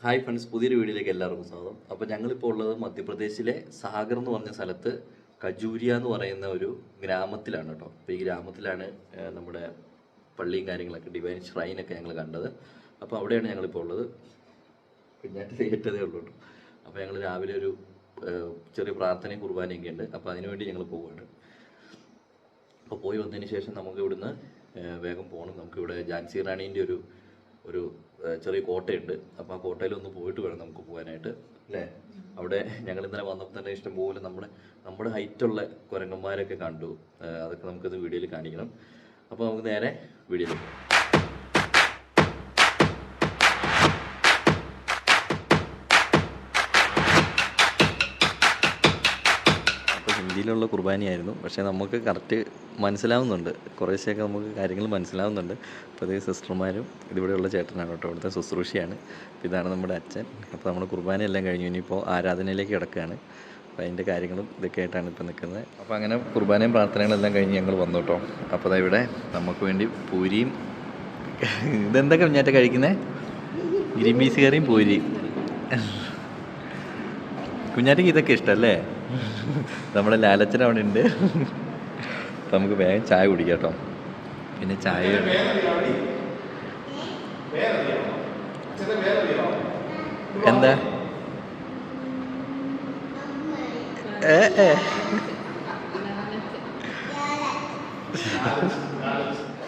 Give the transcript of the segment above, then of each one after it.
Hi friends, പുതിയൊരു വീഡിയോയിലേക്ക് എല്ലാവർക്കും സ്വാഗതം. അപ്പോൾ ഞങ്ങളിപ്പോൾ ഉള്ളത് മധ്യപ്രദേശിലെ സാഗർ എന്ന് പറഞ്ഞ സ്ഥലത്ത് ഖജൂരിയ എന്ന് പറയുന്ന ഒരു ഗ്രാമത്തിലാണ് കേട്ടോ. അപ്പോൾ ഈ ഗ്രാമത്തിലാണ് നമ്മുടെ പള്ളിയും കാര്യങ്ങളൊക്കെ ഡിവൈൻ ഷ്രൈനൊക്കെ ഞങ്ങൾ കണ്ടത്. അപ്പോൾ അവിടെയാണ് ഞങ്ങളിപ്പോൾ ഉള്ളത്. കുഞ്ഞാറ്റ് ഏറ്റതേ ഉള്ളൂ കേട്ടോ. അപ്പോൾ ഞങ്ങൾ രാവിലെ ഒരു ചെറിയ പ്രാർത്ഥനയും കുർബാനയൊക്കെ ഉണ്ട്. അപ്പോൾ അതിനുവേണ്ടി ഞങ്ങൾ പോവുകയാണ്. അപ്പോൾ പോയി വന്നതിന് ശേഷം നമുക്ക് ഇവിടുന്ന് വേഗം പോകണം. നമുക്കിവിടെ ഝാൻസി റാണീൻ്റെ ഒരു ചെറിയ കോട്ടയുണ്ട്. അപ്പോൾ ആ കോട്ടയിലൊന്ന് പോയിട്ട് വേണം നമുക്ക് പോകാനായിട്ട്, അല്ലേ? അവിടെ ഞങ്ങൾ ഇന്നലെ വന്നപ്പോൾ തന്നെ ഇഷ്ടംപോലെ നമ്മുടെ ഹൈറ്റുള്ള കുരങ്ങന്മാരൊക്കെ കണ്ടു. അതൊക്കെ നമുക്കത് വീഡിയോയിൽ കാണിക്കണം. അപ്പോൾ നമുക്ക് നേരെ വീഡിയോയിൽ പോകാം. ഹിന്ദിയിലുള്ള കുർബാനയായിരുന്നു, പക്ഷേ നമുക്ക് കറക്റ്റ് മനസ്സിലാവുന്നുണ്ട്. കുറേശ്ശെയൊക്കെ നമുക്ക് കാര്യങ്ങൾ മനസ്സിലാവുന്നുണ്ട്. അപ്പോൾ അതേ സിസ്റ്റർമാരും ഇതിവിടെയുള്ള ചേട്ടനാണ് കേട്ടോ, ഇവിടുത്തെ ശുശ്രൂഷയാണ്. ഇതാണ് നമ്മുടെ അച്ഛൻ. അപ്പോൾ നമ്മുടെ കുർബാനയെല്ലാം കഴിഞ്ഞു, ഇനിയിപ്പോൾ ആരാധനയിലേക്ക് കിടക്കുകയാണ്. അപ്പോൾ അതിൻ്റെ കാര്യങ്ങളും ഇതൊക്കെ ആയിട്ടാണ് ഇപ്പോൾ നിൽക്കുന്നത്. അപ്പോൾ അങ്ങനെ കുർബാനയും പ്രാർത്ഥനകളെല്ലാം കഴിഞ്ഞ് ഞങ്ങൾ വന്നു കേട്ടോ. അപ്പോൾ ഇവിടെ നമുക്ക് വേണ്ടി പൂരിയും ഇതെന്തൊക്കെ കുഞ്ഞാറ്റ കഴിക്കുന്നത്? ഗ്രീൻ പീസ് കറിയും പൂരിയും. കുഞ്ഞാറ്റയ്ക്ക് ഇതൊക്കെ ഇഷ്ടമല്ലേ? നമ്മുടെ ലാലച്ചൻ അവിടെ ഉണ്ട്. അപ്പം നമുക്ക് വേഗം ചായ കുടിക്കാം കേട്ടോ. പിന്നെ ചായ എന്താ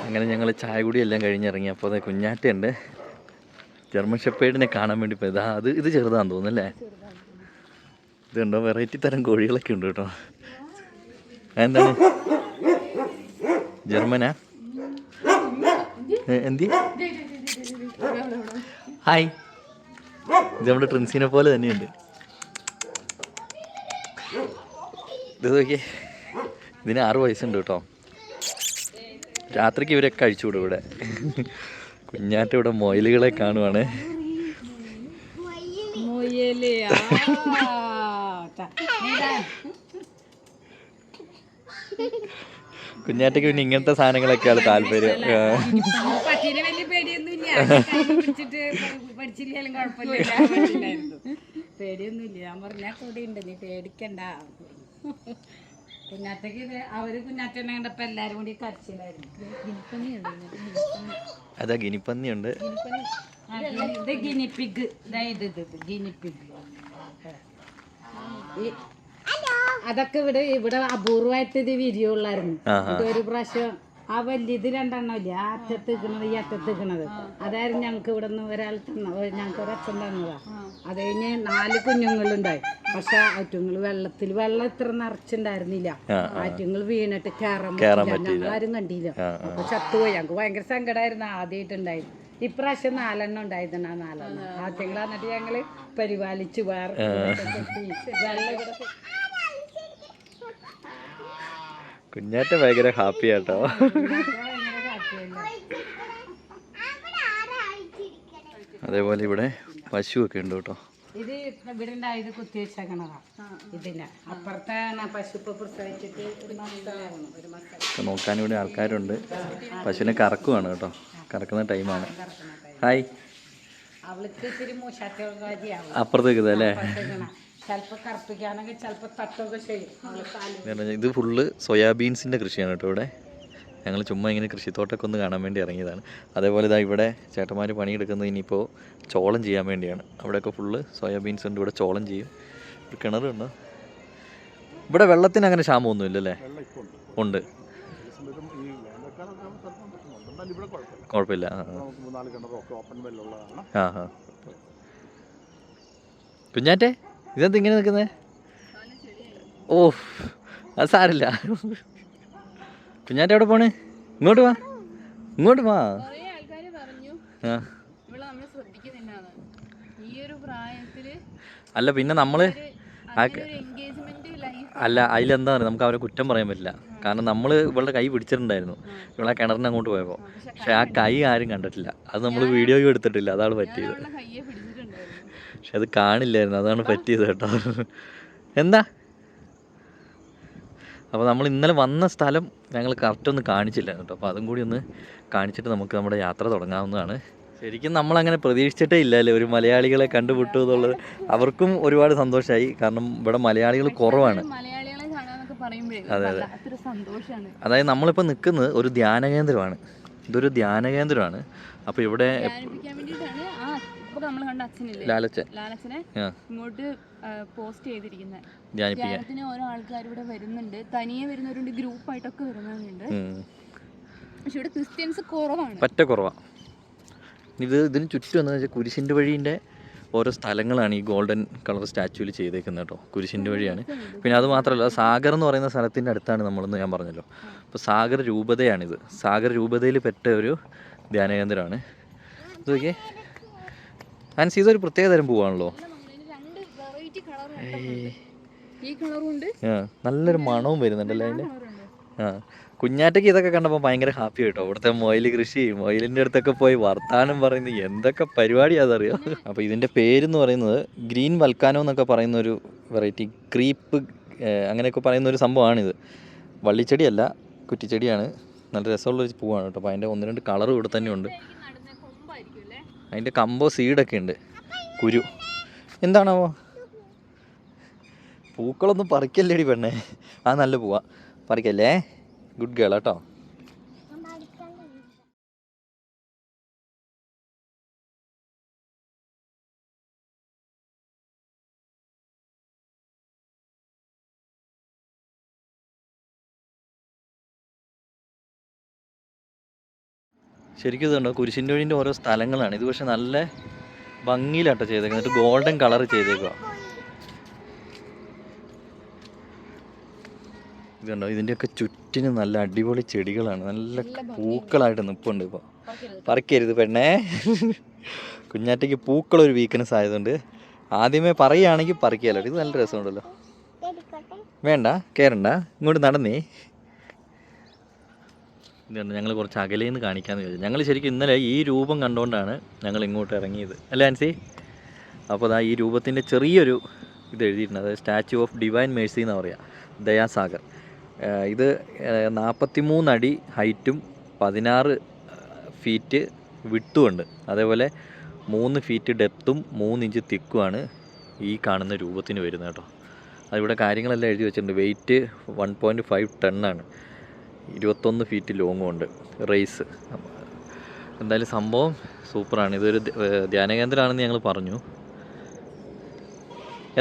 അങ്ങനെ ഞങ്ങൾ ചായ കുടി എല്ലാം കഴിഞ്ഞിറങ്ങി. അപ്പോൾ അത് കുഞ്ഞാറ്റയുണ്ട്, ജർമ്മൻ ഷെപ്പേർഡിനെ കാണാൻ വേണ്ടി പോയത്. ഇത് ചെറുതാന്ന് തോന്നുന്നല്ലേ? ഇതുണ്ടോ, വെറൈറ്റി തരം കോഴികളൊക്കെ ഉണ്ട് കേട്ടോ. എന്താണ് ജർമ്മനാ? എന്തി? ഹായ്, ഇത് നമ്മുടെ ട്രിൻസിനെ പോലെ തന്നെയുണ്ട്. ഇത് നോക്കിയേ, ഇതിന് 6 വയസ്സുണ്ട് കേട്ടോ. രാത്രിക്ക് ഇവരൊക്കെ അഴിച്ചുവിടും ഇവിടെ. കുഞ്ഞാറ്റ ഇവിടെ മൊയലുകളെ കാണുവാണ്. കുഞ്ഞാറ്റയ്ക്ക് പിന്നെ ഇങ്ങനത്തെ സാധനങ്ങളൊക്കെയാണ് താല്പര്യം. പേടിയൊന്നുമില്ല. ഞാൻ പറഞ്ഞാൽ കൂടെ ഉണ്ട്, നീ പേടിക്കണ്ട. കുഞ്ഞാറ്റക്ക് അവര് കുഞ്ഞാറ്റനെ കണ്ടപ്പോ എല്ലാരും കൂടി കരച്ചിലായിരുന്നു. അതാ ഗിനിപ്പന്നിയുണ്ട്. ഇത് ഗിനിപ്പിഗ്, ഗിനിപ്പിഗ്. അതൊക്കെ ഇവിടെ അപൂർവമായിട്ട് ഇത് വിരിയുള്ളായിരുന്നു. ഒരു പ്രാവശ്യം ആ വലിയത് 2 എണ്ണം ഇല്ല, ആ അറ്റത്ത് നിൽക്കണത് ഈ അറ്റത്ത് നിൽക്കണത്, അതായിരുന്നു ഞങ്ങൾക്ക് ഇവിടെ നിന്ന് ഒരാൾ ഞങ്ങൾക്ക് ഒരച്ഛൻ തന്നതാ. അത് കഴിഞ്ഞ് 4 കുഞ്ഞുങ്ങളുണ്ടായി. പക്ഷെ ആറ്റുങ്ങൾ വെള്ളം ഇത്ര നിറച്ചുണ്ടായിരുന്നില്ല. ആറ്റുങ്ങൾ വീണിട്ട് കയറാൻ പറ്റില്ല, ഞങ്ങളാരും കണ്ടില്ല. അപ്പൊ ചത്തുപോയി. ഞങ്ങൾക്ക് ഭയങ്കര സങ്കടമായിരുന്നു ആദ്യമായിട്ടുണ്ടായിരുന്നു. ഇപ്രാവശ്യം 4 എണ്ണം ഉണ്ടായിരുന്നു. ആ 4 എണ്ണം ആറ്റുങ്ങൾ എന്നിട്ട് ഞങ്ങള് പരിപാലിച്ചു. വേറെ വെള്ളം കുഞ്ഞാറ്റ ഭയങ്കര ഹാപ്പി ആട്ടോ. അതേപോലെ ഇവിടെ പശുവൊക്കെ ഉണ്ട് കേട്ടോ. ഇത് ഇവിടെ ഉണ്ടായത് കുത്തിവെച്ചേക്കണതാ. ഇതിന് അപ്പുറത്തെ പശു ഇപ്പൊ പ്രസവിച്ചിട്ട് ഒരു മാസം നോക്കാൻ ഇവിടെ ആൾക്കാരുണ്ട്. പശുവിനെ കറക്കുവാണ് കേട്ടോ, കറക്കുന്ന ടൈമാണ്. ഹായ്, അവൾക്ക് ഇത്തിരി മൂശാറ്റകാരിയാവും. അപ്പുറത്തേക്ക് അല്ലേ? ചിലപ്പോൾ കറുപ്പിക്കാണെങ്കിൽ ചിലപ്പോൾ തട്ടൊക്കെ ചെയ്യും. ഇത് ഫുള്ള് സോയാബീൻസിൻ്റെ കൃഷിയാണ് കേട്ടോ ഇവിടെ. ഞങ്ങൾ ചുമ്മാ ഇങ്ങനെ കൃഷിത്തോട്ടമൊക്കെ ഒന്ന് കാണാൻ വേണ്ടി ഇറങ്ങിയതാണ്. അതേപോലെ ഇതാ ഇവിടെ ചേട്ടന്മാർ പണിയെടുക്കുന്നത് ഇനിയിപ്പോൾ ചോളം ചെയ്യാൻ വേണ്ടിയാണ്. അവിടെയൊക്കെ ഫുള്ള് സോയാബീൻസ് ഉണ്ട്. ഇവിടെ ചോളം ചെയ്യും. ഒരു കിണറുണ്ട്. ഇവിടെ വെള്ളത്തിന് അങ്ങനെ ക്ഷാമമൊന്നും ഇല്ലല്ലേ? ഉണ്ട്, കുഴപ്പമില്ല. ആ കുഞ്ഞാറ്റെ, ഇതെന്ത് ഇങ്ങനെ നിൽക്കുന്നത്? ഓ, അത് സാരില്ല. കുഞ്ഞാറ്റ എവിടെ പോണ്? ഇങ്ങോട്ട് വാ, ഇങ്ങോട്ട് വാ. അല്ല പിന്നെ നമ്മള് അല്ല, അതിലെന്താ പറയുക, നമുക്ക് അവരെ കുറ്റം പറയാൻ പറ്റില്ല. കാരണം നമ്മൾ ഇവളുടെ കൈ പിടിച്ചിട്ടുണ്ടായിരുന്നു ഇവളെ കിണറിന് അങ്ങോട്ട് പോയപ്പോൾ. പക്ഷെ ആ കൈ ആരും കണ്ടിട്ടില്ല. അത് നമ്മൾ വീഡിയോയും എടുത്തിട്ടില്ല, അതാണ് പറ്റിയത്. പക്ഷെ അത് കാണില്ലായിരുന്നു, അതാണ് പറ്റിയത് കേട്ടോ. എന്താ? അപ്പോൾ നമ്മൾ ഇന്നലെ വന്ന സ്ഥലം ഞങ്ങൾ കറക്റ്റ് ഒന്ന് കാണിച്ചില്ല കേട്ടോ. അപ്പോൾ അതും കൂടി ഒന്ന് കാണിച്ചിട്ട് നമുക്ക് നമ്മുടെ യാത്ര തുടങ്ങാവുന്നതാണ്. ശരിക്കും നമ്മളങ്ങനെ പ്രതീക്ഷിച്ചിട്ടേ ഇല്ലല്ലേ ഒരു മലയാളികളെ കണ്ടുമുട്ടു എന്നുള്ളത്. അവർക്കും ഒരുപാട് സന്തോഷമായി, കാരണം ഇവിടെ മലയാളികൾ കുറവാണ്. അതെ അതെ. അതായത് നമ്മളിപ്പോൾ നിൽക്കുന്നത് ഒരു ധ്യാന കേന്ദ്രമാണ്. ഇതൊരു ധ്യാന കേന്ദ്രമാണ്. അപ്പോൾ ഇവിടെ ലാലച്ചനെ ഇങ്ങോട്ട് പോസ്റ്റ് ചെയ്തിരിക്കുന്നത് ധ്യാനത്തിന് ഓരോ ആൾക്കാർ ഇവിടെ വരുന്നുണ്ട്. തനിയെ വരുന്നവരുണ്ട്, ഗ്രൂപ്പായിട്ടൊക്കെ വരുന്നവരുണ്ട്. പക്ഷെ ഇവിടെ ക്രിസ്ത്യൻസ് കുറവാണ്, പറ്റ കുറവാണ്. ഇതിന് ചുറ്റും എന്താണെന്ന് വെച്ചാൽ കുരിശിൻ്റെ വഴീൻ്റെ ഓരോ സ്ഥലങ്ങളാണ് ഈ ഗോൾഡൻ കളർ സ്റ്റാച്യൂവിൽ ചെയ്തേക്കുന്നത് കേട്ടോ. കുരിശിൻ്റെ വഴിയാണ്. പിന്നെ അത് മാത്രമല്ല, സാഗർ എന്ന് പറയുന്ന സ്ഥലത്തിൻ്റെ അടുത്താണ് നമ്മളെന്ന് ഞാൻ പറഞ്ഞല്ലോ. അപ്പോൾ സാഗർ രൂപതയാണിത്. സാഗർ രൂപതയിൽ പെട്ട ഒരു ധ്യാനകേന്ദ്രമാണ്. ഇത് നോക്കിയേ ആൻസി, ഇതൊരു പ്രത്യേക തരം പൂവാണല്ലോ. നല്ലൊരു മണവും വരുന്നുണ്ടല്ലോ അതിൻ്റെ. കുഞ്ഞാറ്റയ്ക്ക് ഇതൊക്കെ കണ്ടപ്പോൾ ഭയങ്കര ഹാപ്പി കേട്ടോ. ഇവിടുത്തെ മൊയിൽ കൃഷി, മൊയിലിൻ്റെ അടുത്തൊക്കെ പോയി വർത്താനം പറയുന്നത് എന്തൊക്കെ പരിപാടിയാണെന്നറിയോ. അപ്പോൾ ഇതിൻ്റെ പേരെന്ന് പറയുന്നത് ഗ്രീൻ വൽക്കാനോ എന്നൊക്കെ പറയുന്ന ഒരു വെറൈറ്റി ക്രീപ്പ് അങ്ങനെയൊക്കെ പറയുന്ന ഒരു സംഭവമാണിത്. വള്ളിച്ചെടിയല്ല, കുറ്റിച്ചെടിയാണ്. നല്ല രസമുള്ളൊരു പൂവാണ് കേട്ടോ. അപ്പോൾ അതിൻ്റെ 1-2 കളറും ഇവിടെ തന്നെ ഉണ്ട്. അതിൻ്റെ കമ്പോ സീഡൊക്കെ ഉണ്ട്. കുരു എന്താണോ? പൂക്കളൊന്നും പറിക്കല്ലേടി പെണ്ണേ. ആ നല്ല പൂവാ, പറിക്കല്ലേ. ഗുഡ് ഗേൾ കേട്ടോ. ശരിക്കും ഇതുണ്ടോ, കുരിശിൻ്റെ വഴിൻ്റെ ഓരോ സ്ഥലങ്ങളാണ് ഇത്. പക്ഷെ നല്ല ഭംഗിയിലാട്ടോ ചെയ്തേക്കുന്നത്. എന്നിട്ട് ഗോൾഡൻ കളർ ചെയ്തേക്കുക. ഇതുണ്ടോ, ഇതിൻ്റെയൊക്കെ ചുറ്റിനും നല്ല അടിപൊളി ചെടികളാണ്. നല്ല പൂക്കളായിട്ട് നിൽപ്പുണ്ട്. ഇപ്പോൾ പറിക്കരുത് പെണ്ണേ. കുഞ്ഞാറ്റയ്ക്ക് പൂക്കളൊരു വീക്ക്നെസ് ആയതുകൊണ്ട് ആദ്യമേ പറയുകയാണെങ്കിൽ പറിക്കാമല്ലോ. ഇത് നല്ല രസമുണ്ടല്ലോ. വേണ്ട, കയറണ്ട, ഇങ്ങോട്ട് നടന്നേ. ഇതുണ്ട്, ഞങ്ങൾ കുറച്ച് അകലെ നിന്ന് കാണിക്കാമെന്ന് ചോദിച്ചു. ഞങ്ങൾ ശരിക്കും ഇന്നലെ ഈ രൂപം കണ്ടുകൊണ്ടാണ് ഞങ്ങൾ ഇങ്ങോട്ട് ഇറങ്ങിയത്, അല്ലേ ആൻസി? അപ്പോൾ അതാ ഈ രൂപത്തിൻ്റെ ചെറിയൊരു ഇത് എഴുതിയിട്ടുണ്ട്. അതായത് സ്റ്റാച്യു ഓഫ് ഡിവൈൻ മേഴ്സി എന്ന് പറയുക, ദയാസാഗർ. ഇത് 43 അടി ഹൈറ്റും 16 ഫീറ്റ് വിട്ടുമുണ്ട്. അതേപോലെ 3 ഫീറ്റ് ഡെപ്തും 3 ഇഞ്ച് തിക്കുമാണ് ഈ കാണുന്ന രൂപത്തിന് വരുന്നത് കേട്ടോ. അതിവിടെ കാര്യങ്ങളെല്ലാം എഴുതി വെച്ചിട്ടുണ്ട്. വെയിറ്റ് 1.5 ടണ്ണാണ്. 21 ഫീറ്റ് ലോങ്ങും ഉണ്ട്. റേസ് എന്തായാലും സംഭവം സൂപ്പറാണ്. ഇതൊരു ധ്യാനകേന്ദ്രമാണെന്ന് ഞങ്ങൾ പറഞ്ഞു.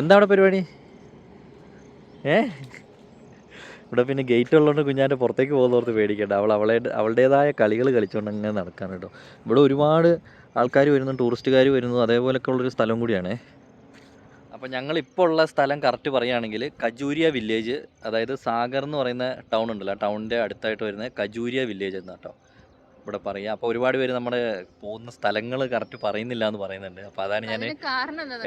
എന്താ അവിടെ പരിപാടി? ഇവിടെ പിന്നെ ഗേറ്റ് ഉള്ളതുകൊണ്ട് കുഞ്ഞാൻ്റെ പുറത്തേക്ക് പോകുന്നോർത്ത് പേടിക്കണ്ട. അവളുടേതായ കളികൾ കളിച്ചുകൊണ്ട് അങ്ങനെ നടക്കാൻ കേട്ടോ. ഇവിടെ ഒരുപാട് ആൾക്കാർ വരുന്നു, ടൂറിസ്റ്റുകാർ വരുന്നു, അതേപോലെയൊക്കെ ഉള്ളൊരു സ്ഥലം കൂടിയാണ്. അപ്പോൾ ഞങ്ങളിപ്പോൾ ഉള്ള സ്ഥലം കറക്റ്റ് പറയുകയാണെങ്കിൽ കജൂരിയ വില്ലേജ്, അതായത് സാഗർ എന്ന് പറയുന്ന ടൗൺ ഉണ്ടല്ലോ, ആ ടൗണിൻ്റെ അടുത്തായിട്ട് വരുന്ന കജൂരിയ വില്ലേജ് എന്നാ കേട്ടോ ഇവിടെ പറയുക. അപ്പോൾ ഒരുപാട് പേര് നമ്മുടെ പോകുന്ന സ്ഥലങ്ങൾ കറക്റ്റ് പറയുന്നില്ല എന്ന് പറയുന്നുണ്ട്. അപ്പോൾ അതാണ് ഞാൻ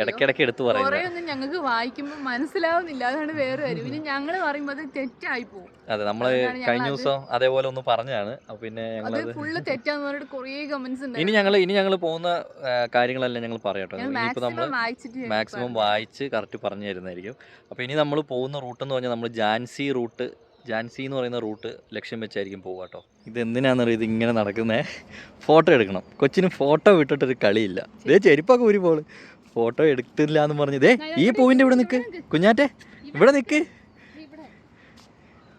ഇടയ്ക്കിടയ്ക്ക് എടുത്ത് പറയുന്നത്. ഞങ്ങൾക്ക് വായിക്കുമ്പോൾ മനസ്സിലാവുന്നില്ല, അതാണ് വേറെ കാര്യം. പിന്നെ ഞങ്ങൾ പറയുമ്പോൾ അത് തെറ്റായി പോകും. അതെ, നമ്മൾ കഴിഞ്ഞ ദിവസം അതേപോലെ ഒന്ന് പറഞ്ഞതാണ്. അപ്പോൾ പിന്നെ ഞങ്ങൾ ഫുള്ള് തെറ്റാന്ന് പറഞ്ഞിട്ട് കുറേ കമന്റ്സ് ഉണ്ട്. ഇനി ഞങ്ങൾ പോകുന്ന കാര്യങ്ങളെല്ലാം ഞങ്ങൾ പറയാട്ടോ. ഇനിയിപ്പോൾ നമ്മൾ മാക്സിമം വായിച്ച് കറക്റ്റ് പറഞ്ഞു തരുന്നതായിരിക്കും. അപ്പോൾ ഇനി നമ്മൾ പോകുന്ന റൂട്ട് എന്ന് പറഞ്ഞാൽ നമ്മൾ ജാൻസി എന്ന് പറയുന്ന റൂട്ട് ലക്ഷ്യം വെച്ചായിരിക്കും പോകുക കേട്ടോ. ഇത് എന്തിനാണെന്നറിയാം, ഇത് ഇങ്ങനെ നടക്കുന്നത് ഫോട്ടോ എടുക്കണം. കൊച്ചിന് ഫോട്ടോ വിട്ടിട്ടൊരു കളിയില്ല. ഇതേ ചെരുപ്പൊക്കെ ഊരി പോള് ഫോട്ടോ എടുത്തില്ല എന്ന് പറഞ്ഞ് ഇതേ ഈ പൂവിൻ്റെ ഇവിടെ നിൽക്ക് കുഞ്ഞാറ്റെ, ഇവിടെ നിൽക്ക്,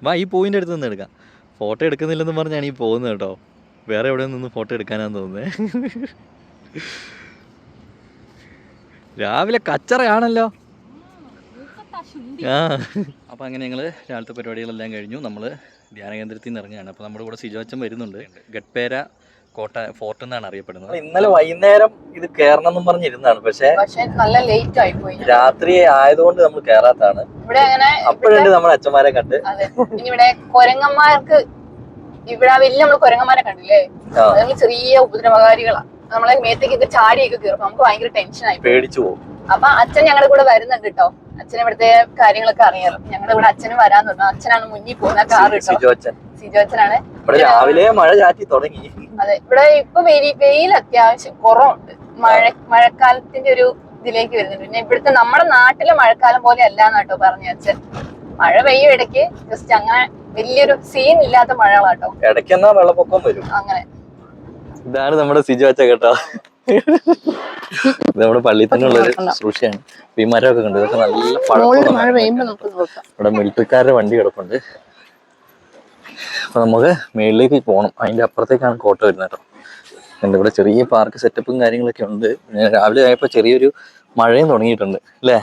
വാ ഈ പൂവിൻ്റെ അടുത്ത് നിന്ന് എടുക്കാം. ഫോട്ടോ എടുക്കുന്നില്ലെന്ന് പറഞ്ഞാണ് ഈ പോകുന്നത് കേട്ടോ. വേറെ എവിടെ നിന്ന് ഫോട്ടോ എടുക്കാനാന്ന് തോന്നുന്നത്. രാവിലെ കച്ചറയാണല്ലോ. അപ്പോൾ അങ്ങനെ ഞങ്ങൾ രാവിലത്തെ പരിപാടികളെല്ലാം കഴിഞ്ഞു. നമ്മൾ ധ്യാനകേന്ദ്രത്തിൽ നിന്ന് ഇറങ്ങിയാണ്. അപ്പോൾ നമ്മുടെ കൂടെ സിജോച്ചൻ വരുന്നുണ്ട്. ഗഡ്പേര ഫോർട്ട് എന്നാണ് അറിയപ്പെടുന്നത്. ഇന്നലെ വൈകുന്നേരം ഇത് കയറണം എന്നും പറഞ്ഞിരുന്നതാണ്, പക്ഷേ നല്ല ലേറ്റ് ആയി പോയി. രാത്രി ആയതുകൊണ്ട് നമ്മൾ കയറാത്താണ്. അപ്പോഴുണ്ട് നമ്മൾ അച്ഛന്മാരെ കണ്ട്. ഇനി ഇവിടെ കൊരങ്ങന്മാർക്ക് ഇവിടെ വലിയ നമ്മൾ കൊരങ്ങന്മാരെ കണ്ടില്ലേ, നമ്മൾ ചെറിയ ഉപദ്രവകാരികളാണ്. നമ്മളെ മേത്തേക്കൊക്കെ ചാടിയൊക്കെ കയറും. നമുക്ക് ഭയങ്കര ടെൻഷനായി, പേടിച്ചു പോകും. അപ്പൊ അച്ഛൻ ഞങ്ങളുടെ കൂടെ വരുന്നുണ്ട് കേട്ടോ. അച്ഛൻ ഇവിടുത്തെ കാര്യങ്ങളൊക്കെ അറിയാലോ. ഞങ്ങളുടെ കൂടെ അച്ഛനും വരാൻ തുടങ്ങും. അച്ഛനാണ് മുന്നിൽ പോകുന്ന കാർ കേട്ടോ. സിജോച്ചനാണ്. രാവിലെ മഴ ചാറ്റി തുടങ്ങി. അതെ, ഇവിടെ ഇപ്പൊ വെയിൽ അത്യാവശ്യം കുറവുണ്ട്. മഴക്കാലത്തിന്റെ ഒരു ഇതിലേക്ക് വരുന്നുണ്ട്. പിന്നെ ഇവിടുത്തെ നമ്മുടെ നാട്ടിലെ മഴക്കാലം പോലെ അല്ലാന്ന് കേട്ടോ പറഞ്ഞു അച്ഛൻ. മഴ പെയ്യും ഇടയ്ക്ക്, ജസ്റ്റ് അങ്ങനെ വലിയൊരു സീൻ ഇല്ലാത്ത മഴകളാട്ടോ. ഇടയ്ക്കെന്നാ വെള്ളപ്പൊക്കം വരും. അങ്ങനെ ഇതാണ് നമ്മുടെ സിജു അച്ഛ കേട്ടോ. ഇത് നമ്മുടെ പള്ളിയിൽ തന്നെ ഉള്ളൊരു ശുശ്രൂഷയാണ്. ഈ മരമൊക്കെ കണ്ടു, ഇതൊക്കെ നല്ല പഴക്കം. ഇവിടെ മിലിറ്ററിക്കാരുടെ വണ്ടി കിടപ്പുണ്ട്. അപ്പൊ നമുക്ക് മേളിലേക്ക് പോകണം. അതിന്റെ അപ്പുറത്തേക്കാണ് കോട്ട വരുന്നത് കേട്ടോ. എൻ്റെ ഇവിടെ ചെറിയ പാർക്ക് സെറ്റപ്പും കാര്യങ്ങളൊക്കെ ഉണ്ട്. രാവിലെ ആയപ്പോ ചെറിയൊരു മഴയും തുടങ്ങിയിട്ടുണ്ട് അല്ലേ?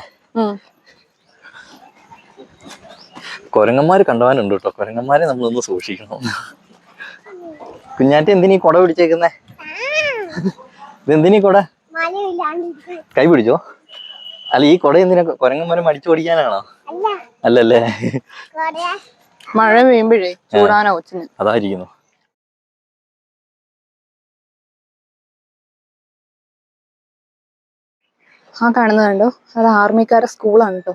കുരങ്ങന്മാര് കണ്ടുപോകാനുണ്ട് കേട്ടോ. കുരങ്ങന്മാരെ നമ്മളൊന്ന് സൂക്ഷിക്കണം. കുഞ്ഞാറ്റി എന്തിനീ കുട പിടിച്ചേക്കുന്നേ? ഇതെന്തിനീ കുട? കൈ പിടിച്ചോ? അല്ല, ഈ കുട എന്തിനാ? കുരങ്ങന്മാരെ മടിച്ചു ഓടിക്കാനാണോ? അല്ലല്ലേ, മഴ പെയ്യുമ്പോഴേ ചൂടാനോ കൊച്ചിന് അതായിരിക്കുന്നു. ആ കാണുന്നത് കണ്ടോ, അത് ആർമിക്കാരുടെ സ്കൂളാണ് കേട്ടോ.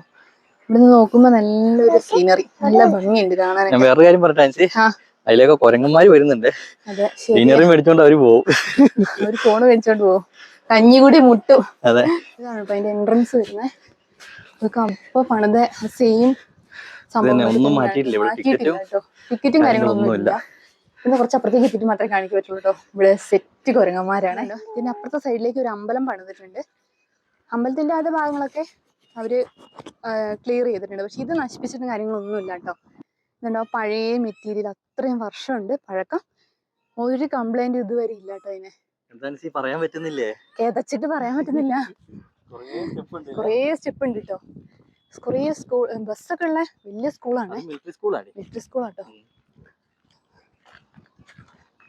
ഇവിടുന്ന് നോക്കുമ്പോ നല്ലൊരു സീനറി, നല്ല ഭംഗിയുണ്ട് കാണാൻ. ഞാൻ വേറെ കാര്യം പറഞ്ഞ അതിലേക്ക് കുരങ്ങന്മാര് വരുന്നുണ്ട്. സീനറി മേടിച്ചോണ്ട് അവര് പോവും. അവര് ഫോണ് മേടിച്ചോണ്ട് പോവും, കഞ്ഞി കൂടി മുട്ടും. അതെ, ഇതാണ് കേട്ടോ അതിന്റെ എൻട്രൻസ് വരുന്നത്. ഇതൊക്കെ അപ്പൊ പണിത സെയിം സംഭവം. ടിക്കറ്റും കാര്യങ്ങളൊന്നും ഇല്ല. പിന്നെ കുറച്ച് അപ്പുറത്തേക്ക് എത്തിയിട്ട് മാത്രമേ കാണിക്കാൻ പറ്റുള്ളൂ കേട്ടോ. ഇവിടെ സെറ്റ് കുരങ്ങന്മാരാണ്. പിന്നെ അപ്പുറത്തെ സൈഡിലേക്ക് ഒരു അമ്പലം പണിതിട്ടുണ്ട്. അമ്പലത്തിന്റെ ആദ്യ ഭാഗങ്ങളൊക്കെ അവര് ക്ലിയർ ചെയ്തിട്ടുണ്ട്. പക്ഷെ ഇത് നശിപ്പിച്ചിട്ടും കാര്യങ്ങളൊന്നും ഇല്ല കേട്ടോ. ഇതുണ്ടോ, പഴയ മെറ്റീരിയൽ, അത്രയും വർഷമുണ്ട് പഴക്കം. ഒരു കംപ്ലൈന്റ് ഇതുവരെ ഇല്ല കേട്ടോ. അതിനെ പറയാൻ പറ്റുന്നില്ലേ, കേതച്ചിട്ട് പറയാൻ പറ്റുന്നില്ല. കുറേ സ്റ്റെപ്പ് ഉണ്ട് കേട്ടോ. കുറേ സ്കൂൾ ബസ്സൊക്കെ ഉള്ള വലിയ സ്കൂളാണ്. മിലിറ്ററി സ്കൂളാട്ടോ.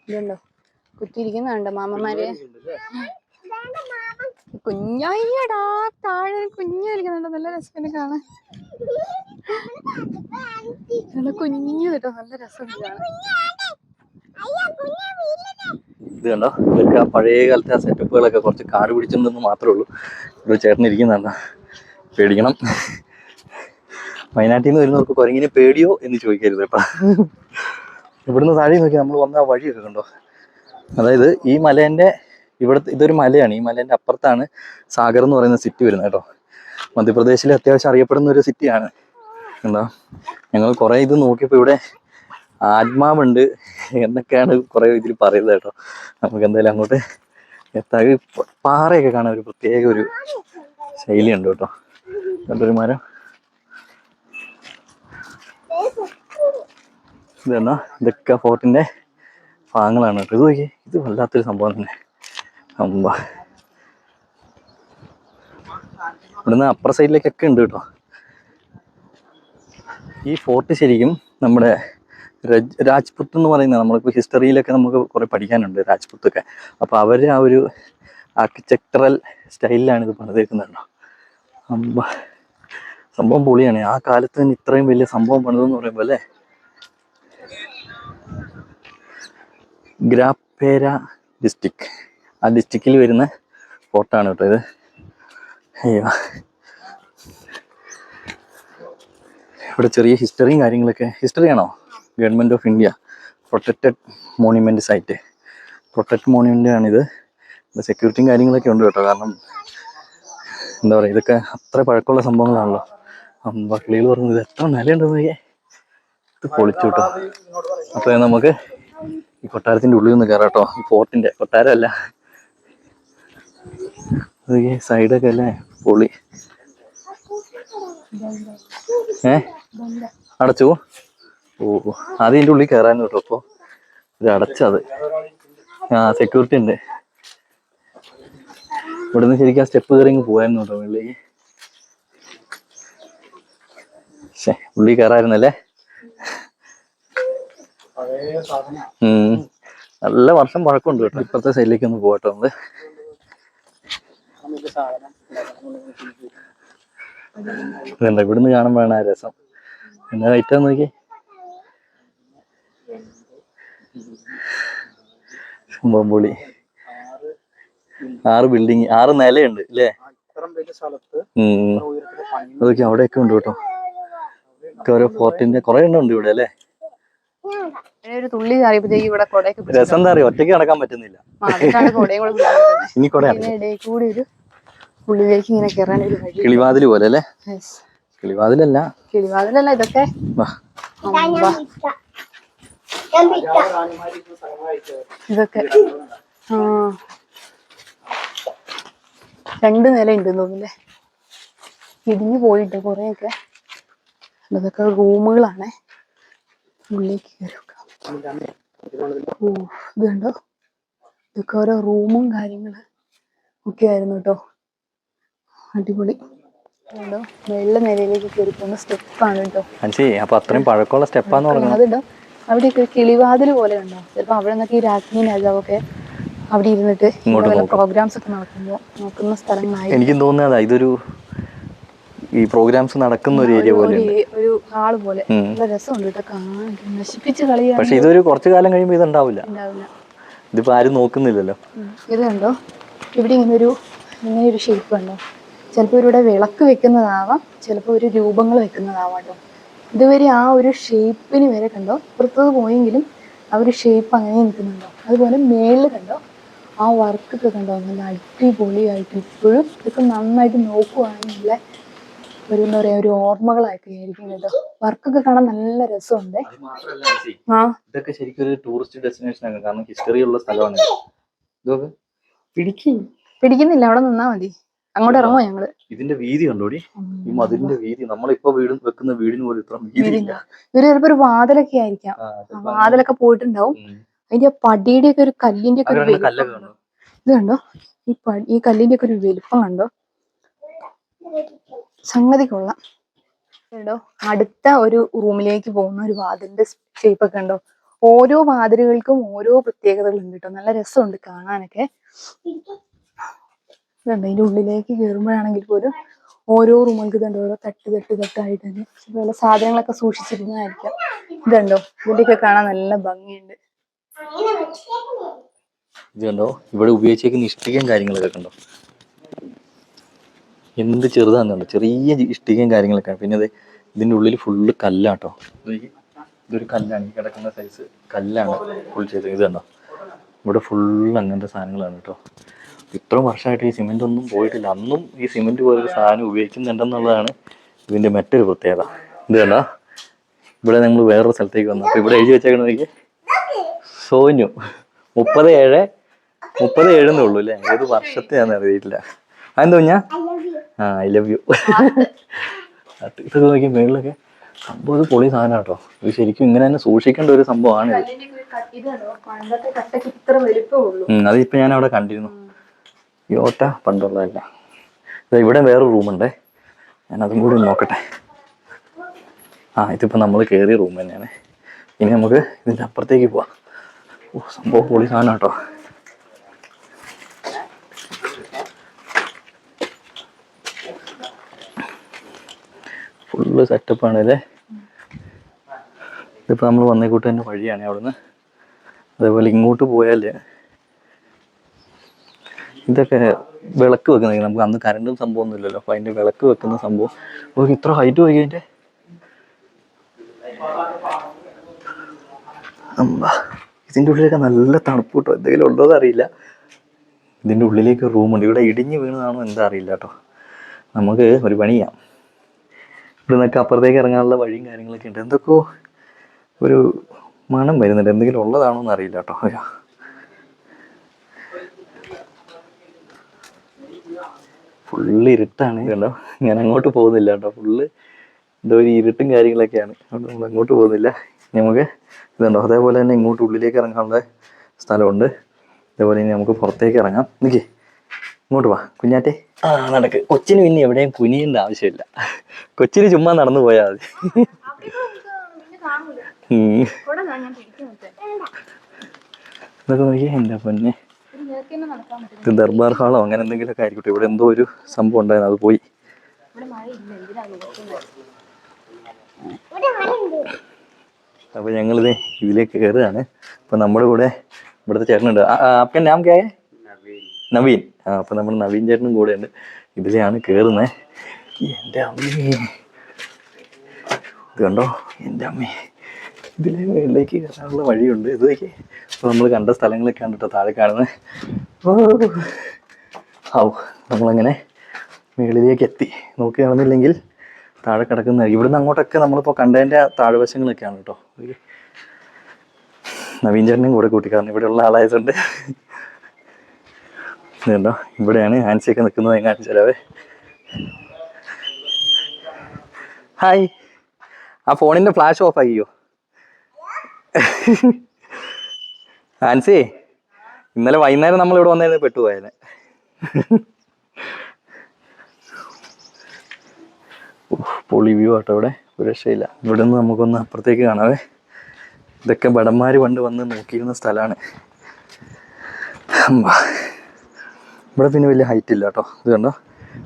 ഇതുണ്ടോ കുത്തിയിരിക്കുന്നുണ്ടോ മാമന്മാര്? കുഞ്ഞയ്യടാ, താഴെ കുഞ്ഞായിരിക്കുന്നുണ്ടോ, നല്ല രസം കാണാൻ. കുഞ്ഞു കേട്ടോ, നല്ല രസമുണ്ട് കാണാൻ. ഇത് കണ്ടോ, ഇതൊക്കെ ആ പഴയ കാലത്തെ ആ സെറ്റപ്പുകളൊക്കെ കുറച്ച് കാട് പിടിച്ചിട്ടുണ്ടെന്ന് മാത്രമേ ഉള്ളൂ. ഒരു ചേട്ടൻ ഇരിക്കുന്നുണ്ടോ, പേടിക്കണം. വയനാട്ടിൽ നിന്ന് വരുന്നവർക്ക് കുരങ്ങിനെ പേടിയോ എന്ന് ചോദിക്കരുത് കേട്ടോ. ഇവിടുന്ന് താഴെ നോക്കി നമ്മൾ വന്ന വഴിയൊക്കെ കണ്ടോ. അതായത് ഈ മലേന്റെ ഇവിടുത്തെ ഇതൊരു മലയാണ്. ഈ മലേന്റെ അപ്പുറത്താണ് സാഗർ എന്ന് പറയുന്ന സിറ്റി വരുന്നത് കേട്ടോ. മധ്യപ്രദേശിലെ അത്യാവശ്യം അറിയപ്പെടുന്ന ഒരു സിറ്റിയാണ്. എന്താ, ഞങ്ങൾ കുറെ ഇത് നോക്കിയപ്പോൾ ഇവിടെ ആത്മാവുണ്ട് എന്നൊക്കെയാണ് കുറെ ഇതിൽ പറയുന്നത് കേട്ടോ. നമുക്ക് എന്തായാലും അങ്ങോട്ട് എത്താൻ, പാറയൊക്കെ കാണാൻ ഒരു പ്രത്യേക ഒരു ശൈലിയുണ്ട് കേട്ടോ. കണ്ടൊരു മരം ഇതെന്നാ, ഇതൊക്കെ ഫോർട്ടിന്റെ ഭാഗങ്ങളാണ് കേട്ടോ. ഇത് നോക്കി, ഇത് വല്ലാത്തൊരു സംഭവം തന്നെ. അമ്പ ഇവിടുന്ന് അപ്പുറ സൈഡിലേക്കൊക്കെ ഉണ്ട് കേട്ടോ. ഈ ഫോർട്ട് ശരിക്കും നമ്മുടെ രാജ്പുത്ത് എന്ന് പറയുന്നത്, നമ്മളിപ്പോൾ ഹിസ്റ്ററിയിലൊക്കെ നമുക്ക് കുറെ പഠിക്കാനുണ്ട് രാജ്പുത്തൊക്കെ. അപ്പോൾ അവർ ആ ഒരു ആർക്കിടെക്ചറൽ സ്റ്റൈലിലാണ് ഇത് പണിതേക്കുന്നുണ്ടോ. അമ്പ സംഭവം പൊളിയാണ്. ആ കാലത്ത് തന്നെ ഇത്രയും വലിയ സംഭവം പണിതെന്ന് പറയുമ്പോൾ അല്ലേ. ഗ്രാപ്പേര ഡിസ്ട്രിക്ട്, ആ ഡിസ്ട്രിക്റ്റിൽ വരുന്ന ഫോർട്ടാണ് കേട്ടോ ഇത്. അയ്യോ, ഇവിടെ ചെറിയ ഹിസ്റ്ററിയും കാര്യങ്ങളൊക്കെ. ഹിസ്റ്ററി ആണോ? Government of India protected monument site, protect monument ആണിത്. സെക്യൂരിറ്റിയും കാര്യങ്ങളൊക്കെ ഉണ്ട് കേട്ടോ. കാരണം എന്താ പറയുക, ഇതൊക്കെ അത്ര പഴക്കമുള്ള സംഭവങ്ങളാണല്ലോ. കിളികൾ പറഞ്ഞത് ഇത് എത്ര നിലയുണ്ടെന്ന് ഇത് പൊളിച്ചു കേട്ടോ. അപ്പോൾ നമുക്ക് ഈ കൊട്ടാരത്തിൻ്റെ ഉള്ളിൽ നിന്ന് കയറാം കേട്ടോ. ഈ ഫോർട്ടിൻ്റെ കൊട്ടാരമല്ല, ഈ സൈഡൊക്കെ അല്ലേ പൊളി. അടച്ചു? ഓ, ആദ്യം ഇതിൻ്റെ ഉള്ളിൽ കയറാൻ കേട്ടോ. അപ്പോൾ ഇത് അടച്ചത്. സെക്യൂരിറ്റി ഉണ്ട്. ഇവിടുന്ന് ശരിക്കും ആ സ്റ്റെപ്പ് കയറി പോയായിരുന്നു കേട്ടോ ഉള്ളിലേക്ക്. ഉള്ളിൽ കയറായിരുന്നല്ലേ. നല്ല വർഷം പഴക്കമുണ്ട് കേട്ടോ. ഇപ്പുറത്തെ സൈഡിലേക്ക് ഒന്ന് പോകട്ടോ. നമ്മള് ഇതുണ്ട്, ഇവിടുന്ന് കാണുമ്പോഴാണ് ആ രസം. എന്നാ ഐറ്റം നോക്കി, സംഭവം പൊളി. 6 ബിൽഡിങ്, 6 നിലയുണ്ട് അല്ലേ. അതൊക്കെ അവിടെയൊക്കെ ഉണ്ട് കേട്ടോ. ഓരോ ഫോർട്ടിന്റെ കുറെ എണ്ണം ഉണ്ട് ഇവിടെ അല്ലേ. ഒരു തുള്ളി ചാറിയപ്പോഴത്തേക്ക് ഇവിടെ കൊടയൊക്കെ രസം എന്താ അറിയോ, ഒറ്റയ്ക്ക് നടക്കാൻ പറ്റുന്നില്ല. ഇനി കൊട കൂടി ഒരു ഉള്ളിലേക്ക് ഇങ്ങനെ കയറാൻ ഒരു വഴി. കിളിവാതില് പോലെ അല്ലേ. കിളിവാതിലല്ല, കിളിവാതിലല്ല ഇതൊക്കെ. ഇതൊക്കെ ആ 2 നില ഉണ്ടെന്ന് തോന്നുന്നില്ലേ, ഇടിഞ്ഞു പോയിട്ട് കുറെയൊക്കെ. അതൊക്കെ റൂമുകളാണ്. ഉള്ളിലേക്ക് കയറി വെക്കാം. ഓ ഇത് കണ്ടോ, ഇതൊക്കെ ഓരോ റൂമും കാര്യങ്ങള് ഒക്കെ ആയിരുന്നു കേട്ടോ. അടിപൊളി. കണ്ടോ വെള്ള നിലയിലേക്ക് കയറി പോകുന്ന സ്റ്റെപ്പാണ് കേട്ടോ. അപ്പൊ അത്രയും പഴക്കമുള്ള സ്റ്റെപ്പാന്ന് പറഞ്ഞു. അതുണ്ടോ അവിടെയൊക്കെ ഒരു കിളിവാതിൽ പോലെ ഉണ്ടോ. ചിലപ്പോ അവിടെ നിന്നൊക്കെ ഈ രാജ്ഞി രാജാവൊക്കെ അവിടെ ഇരുന്നിട്ട് വല്ല പ്രോഗ്രാംസ് ഒക്കെ നോക്കുന്ന സ്ഥലങ്ങളായി. എനിക്കും തോന്നുന്നതാ ഇതൊരു ഈ പ്രോഗ്രാംസ് നടക്കുന്ന ഒരു ഏരിയ പോലെ, ഒരു ഹാള് പോലെ. നല്ല രസമുണ്ട് കേട്ടോ കാണാൻ. നശിപ്പിച്ച് കളിയാണ്. പക്ഷെ ഇതൊരു കുറച്ചു കാലം കഴിയുമ്പോൾ ഇത് ഉണ്ടാവില്ല. ഇതിപ്പോ ആരും നോക്കുന്നില്ലല്ലോ. ഇത് കണ്ടോ ഇവിടെ ഇങ്ങനെ ഒരു ഷേപ്പ് കണ്ടോ. ചിലപ്പോൾ ഇവിടെ വിളക്ക് വെക്കുന്നതാവാം, ചിലപ്പോൾ ഒരു രൂപങ്ങൾ വെക്കുന്നതാവാം കേട്ടോ. ഇതുവരെ ആ ഒരു ഷേപ്പിന് വരെ കണ്ടോ, പുറത്തത് പോയെങ്കിലും ആ ഒരു ഷേപ്പ് അങ്ങനെ നിൽക്കുന്നുണ്ടോ. അതുപോലെ മേളിൽ കണ്ടോ ആ വർക്കൊക്കെ കണ്ടോ, നല്ല അടിപൊളിയായിട്ട് ഇപ്പോഴും ഇതൊക്കെ നന്നായിട്ട് നോക്കുവാണെങ്കിൽ ഒരു എന്താ പറയാ ഒരു ഓർമ്മകളായിട്ട് ആയിരിക്കും കേട്ടോ. വർക്കൊക്കെ കാണാൻ നല്ല രസമുണ്ട്. ഇതൊക്കെ ശരിക്കും ഒരു ടൂറിസ്റ്റ് ഡെസ്റ്റിനേഷൻ ആണ്, കാരണം ഹിസ്റ്ററി ഉള്ള സ്ഥലമാണ്. പിടിക്കുന്നില്ല, അവിടെ നിന്നാ മതി. അങ്ങോട്ട് ഇറങ്ങുമോ ഞങ്ങള്? ഇതിന്റെ വീതി കണ്ടോടി, ഈ മതിലിന്റെ വീതി നമ്മളിപ്പോ വെക്കുന്ന വീടിന് പോലും ഇത്ര വീതിയില്ല. ഇവര് ചിലപ്പോ ഒരു വാതിലൊക്കെ ആയിരിക്കാം, വാതിലൊക്കെ പോയിട്ടുണ്ടാവും. അതിന്റെ പടിയുടെ ഒക്കെ ഒരു കല്ലിന്റെ ഒക്കെ ഒരു ഇത് കണ്ടോ, ഈ കല്ലിന്റെ ഒക്കെ ഒരു വലുപ്പം കണ്ടോ. സംഗതി കൊള്ളാം കേട്ടോ. അടുത്ത ഒരു റൂമിലേക്ക് പോകുന്ന ഒരു വാതിലിന്റെ ഷേപ്പ് ഒക്കെ ഉണ്ടോ. ഓരോ വാതിലുകൾക്കും ഓരോ പ്രത്യേകതകളുണ്ട് കേട്ടോ. നല്ല രസമുണ്ട് കാണാനൊക്കെ. ഇതുണ്ട് അതിന്റെ ഉള്ളിലേക്ക് കയറുമ്പോഴാണെങ്കിൽ പോലും ഓരോ റൂമുകൾക്ക് ഇതുണ്ട് ഓരോ തട്ടായിട്ട് തന്നെ അതുപോലെ സാധനങ്ങളൊക്കെ സൂക്ഷിച്ചിരുന്നതായിരിക്കാം. ഇതുണ്ടോ ഇതിന്റെയൊക്കെ കാണാൻ നല്ല ഭംഗിയുണ്ട്. ഇത് കണ്ടോ ഇവിടെ ഉപയോഗിച്ചേക്കുന്ന ഇഷ്ടികയും കാര്യങ്ങളൊക്കെ കണ്ടോ, എന്ത് ചെറുതാണെന്നുണ്ടോ, ചെറിയ ഇഷ്ടികയും കാര്യങ്ങളൊക്കെ. പിന്നെ അത് ഇതിൻ്റെ ഉള്ളിൽ ഫുള്ള് കല്ലാട്ടോ. ഇതൊരു കല്ലാണ്, ഈ കിടക്കുന്ന സൈസ് കല്ലാണ് ഫുൾ ചെയ്തത്. ഇത് കണ്ടോ ഇവിടെ ഫുള്ള് അങ്ങനത്തെ സാധനങ്ങളാണ് കേട്ടോ. ഇത്ര വർഷമായിട്ട് ഈ സിമെൻ്റ് ഒന്നും പോയിട്ടില്ല. അന്നും ഈ സിമെൻറ്റ് പോലൊരു സാധനം ഉപയോഗിക്കുന്നുണ്ടെന്നുള്ളതാണ് ഇതിൻ്റെ മറ്റൊരു പ്രത്യേകത. ഇത് കണ്ടോ ഇവിടെ നമ്മൾ വേറൊരു സ്ഥലത്തേക്ക് വന്നു. അപ്പോൾ ഇവിടെ എഴുതി വെച്ചേക്കണമെങ്കിൽ സോനു 37 ഉള്ളൂ അല്ലേ. ഏത് വർഷത്തെയാണെന്ന് അറിയില്ല. അതെന്തോ ഞാൻ ഐ ലവ് യു. ഇതൊക്കെ നോക്കി മേളിലൊക്കെ സംഭവം ഇത് പൊളി സാധനം കേട്ടോ. ഇത് ശരിക്കും ഇങ്ങനെ തന്നെ സൂക്ഷിക്കേണ്ട ഒരു സംഭവമാണ് ഇത്. അതിപ്പോ ഞാൻ അവിടെ കണ്ടിരുന്നു. യോട്ട പണ്ടുള്ളതല്ല. ഇവിടെ വേറെ റൂമുണ്ടേ, ഞാൻ അതും കൂടി നോക്കട്ടെ. ഇതിപ്പോ നമ്മൾ കയറിയ റൂം തന്നെയാണ്. ഇനി നമുക്ക് ഇതിന്റെ അപ്പുറത്തേക്ക് പോവാം. സംഭവം പൊളി സാധനം കേട്ടോ. ഫുള്ള് സെറ്റപ്പാണ് അല്ലേ. ഇതിപ്പോൾ നമ്മൾ വന്നേക്കൂട്ട് തന്നെ വഴിയാണ് അവിടുന്ന്. അതേപോലെ ഇങ്ങോട്ട് പോയാൽ ഇതൊക്കെ വിളക്ക് വെക്കുന്ന, നമുക്ക് അന്ന് കറണ്ടും സംഭവമൊന്നും ഇല്ലല്ലോ. അപ്പോൾ അതിൻ്റെ വിളക്ക് വെക്കുന്ന സംഭവം. ഓ ഇത്ര ഹൈറ്റ് പോയി അതിൻ്റെ. ഇതിൻ്റെ ഉള്ളിലൊക്കെ നല്ല തണുപ്പ് കേട്ടോ. എന്തെങ്കിലും ഉണ്ടോ എന്ന് അറിയില്ല. ഇതിൻ്റെ ഉള്ളിലേക്ക് റൂമുണ്ട്. ഇവിടെ ഇടിഞ്ഞ് വീണതാണോ എന്താ അറിയില്ല കേട്ടോ. നമുക്ക് ഒരു പണി ചെയ്യാം, ഇവിടെ നിന്നൊക്കെ അപ്പുറത്തേക്ക് ഇറങ്ങാനുള്ള വഴിയും കാര്യങ്ങളൊക്കെ ഉണ്ട്. എന്തൊക്കെയോ ഒരു മണം വരുന്നുണ്ട്, എന്തെങ്കിലും ഉള്ളതാണോ എന്ന് അറിയില്ല കേട്ടോ. ഫുള്ള് ഇരുട്ടാണ് കേട്ടോ. ഞാൻ അങ്ങോട്ട് പോകുന്നില്ല കേട്ടോ. ഫുള്ള് എന്തോ ഒരു ഇരുട്ടും കാര്യങ്ങളൊക്കെയാണ്. അതുകൊണ്ട് നമ്മൾ അങ്ങോട്ട് പോകുന്നില്ല. നമുക്ക് ഇതുണ്ടോ അതേപോലെ തന്നെ ഇങ്ങോട്ട് ഉള്ളിലേക്ക് ഇറങ്ങാനുള്ള സ്ഥലമുണ്ട്. അതേപോലെ ഇനി നമുക്ക് പുറത്തേക്ക് ഇറങ്ങാം. നിൽക്കേ ഇങ്ങോട്ട് വാ കുഞ്ഞാറ്റെ. നടക്ക്. കൊച്ചിന് പിന്നെ എവിടെയും കുനിയേണ്ട ആവശ്യമില്ല. കൊച്ചിന് ചുമ്മാ നടന്നു പോയാൽ മതി. ഇതൊക്കെ നോക്കിയേ എൻ്റെ പൊന്നെ. ഇത് ദർബാർ ഹാളോ അങ്ങനെ എന്തെങ്കിലുമൊക്കെ ആയിരിക്കട്ടെ. ഇവിടെ എന്തോ ഒരു സംഭവം ഉണ്ടായിരുന്നു, അത് പോയി. അപ്പോൾ ഞങ്ങളിത് ഇതിലേക്ക് കയറുകയാണ്. അപ്പോൾ നമ്മുടെ കൂടെ ഇവിടുത്തെ ചേട്ടനുണ്ട്. അപ്പം നാം കേ നവീൻ. അപ്പം നമ്മൾ നവീൻ ചേട്ടനും കൂടെ ഉണ്ട്. ഇതിലെയാണ് കയറുന്നത്. എൻ്റെ അമ്മേ ഇത് കണ്ടോ, എൻ്റെ അമ്മേ ഇതിലെ മേളിലേക്ക് കയറാനുള്ള വഴിയുണ്ട്. ഇതൊക്കെ ഇപ്പോൾ നമ്മൾ കണ്ട സ്ഥലങ്ങളൊക്കെ കണ്ടിട്ടോ താഴെ കാണുന്നത്. നമ്മളങ്ങനെ മേളിലേക്ക് എത്തി. നോക്കി കാണുന്നില്ലെങ്കിൽ താഴെ കിടക്കുന്ന ഇവിടുന്ന് അങ്ങോട്ടൊക്കെ നമ്മളിപ്പോൾ കണ്ടതിൻ്റെ താഴ്വശങ്ങളൊക്കെയാണ് കേട്ടോ. നവീൻ ചേട്ടനും കൂടെ കൂട്ടി, കാരണം ഇവിടെയുള്ള ആളായതുകൊണ്ട് ഇതുണ്ടോ, ഇവിടെയാണ് ഹാൻസിയൊക്കെ നിൽക്കുന്നത്. ഞാൻ കാണിച്ചു തരാവേ. ഹായ്. ആ ഫോണിൻ്റെ ഫ്ലാഷ് ഓഫ് ആക്കിയോ ഹാൻസി? ഇന്നലെ വൈകുന്നേരം നമ്മൾ ഇവിടെ വന്നതിന് പെട്ടുപോയതിനെ. പൊളി വ്യൂ ആട്ടോ ഇവിടെ, ഒരു രക്ഷയില്ല. ഇവിടെ നിന്ന് നമുക്കൊന്ന് അപ്പുറത്തേക്ക് കാണാവേ. ഇതൊക്കെ ഭടന്മാർ പണ്ട് വന്ന് നോക്കിയിരുന്ന സ്ഥലമാണ്. ഇവിടെ പിന്നെ വലിയ ഹൈറ്റ് ഇല്ല കേട്ടോ. ഇത് കണ്ടോ,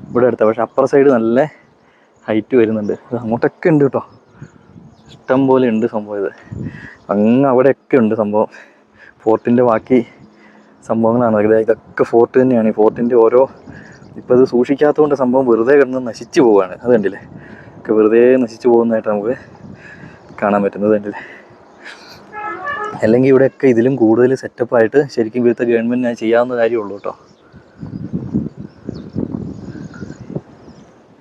ഇവിടെ അടുത്ത. പക്ഷെ അപ്പുറ സൈഡ് നല്ല ഹൈറ്റ് വരുന്നുണ്ട്. ഇത് അങ്ങോട്ടൊക്കെ ഉണ്ട് കേട്ടോ, ഇഷ്ടം പോലെ ഉണ്ട് സംഭവം. ഇത് അങ്ങ് അവിടെയൊക്കെ ഉണ്ട് സംഭവം. ഫോർട്ടിൻ്റെ ബാക്കി സംഭവങ്ങളാണ് ഇതൊക്കെ. ഫോർട്ട് തന്നെയാണ്. ഈ ഫോർട്ടിൻ്റെ ഓരോ, ഇപ്പോൾ ഇത് സൂക്ഷിക്കാത്തതുകൊണ്ട് സംഭവം വെറുതെ കിടന്ന് നശിച്ചു പോവുകയാണ്. അത് കണ്ടില്ലേ, ഒക്കെ വെറുതെ നശിച്ചു പോകുന്നതായിട്ട് നമുക്ക് കാണാൻ പറ്റുന്നത് കണ്ടില്ലേ. അല്ലെങ്കിൽ ഇവിടെയൊക്കെ ഇതിലും കൂടുതൽ സെറ്റപ്പായിട്ട് ശരിക്കും ഇവിടുത്തെ ഗവൺമെൻറ്റിന് ചെയ്യാവുന്ന കാര്യമുള്ളൂ കേട്ടോ.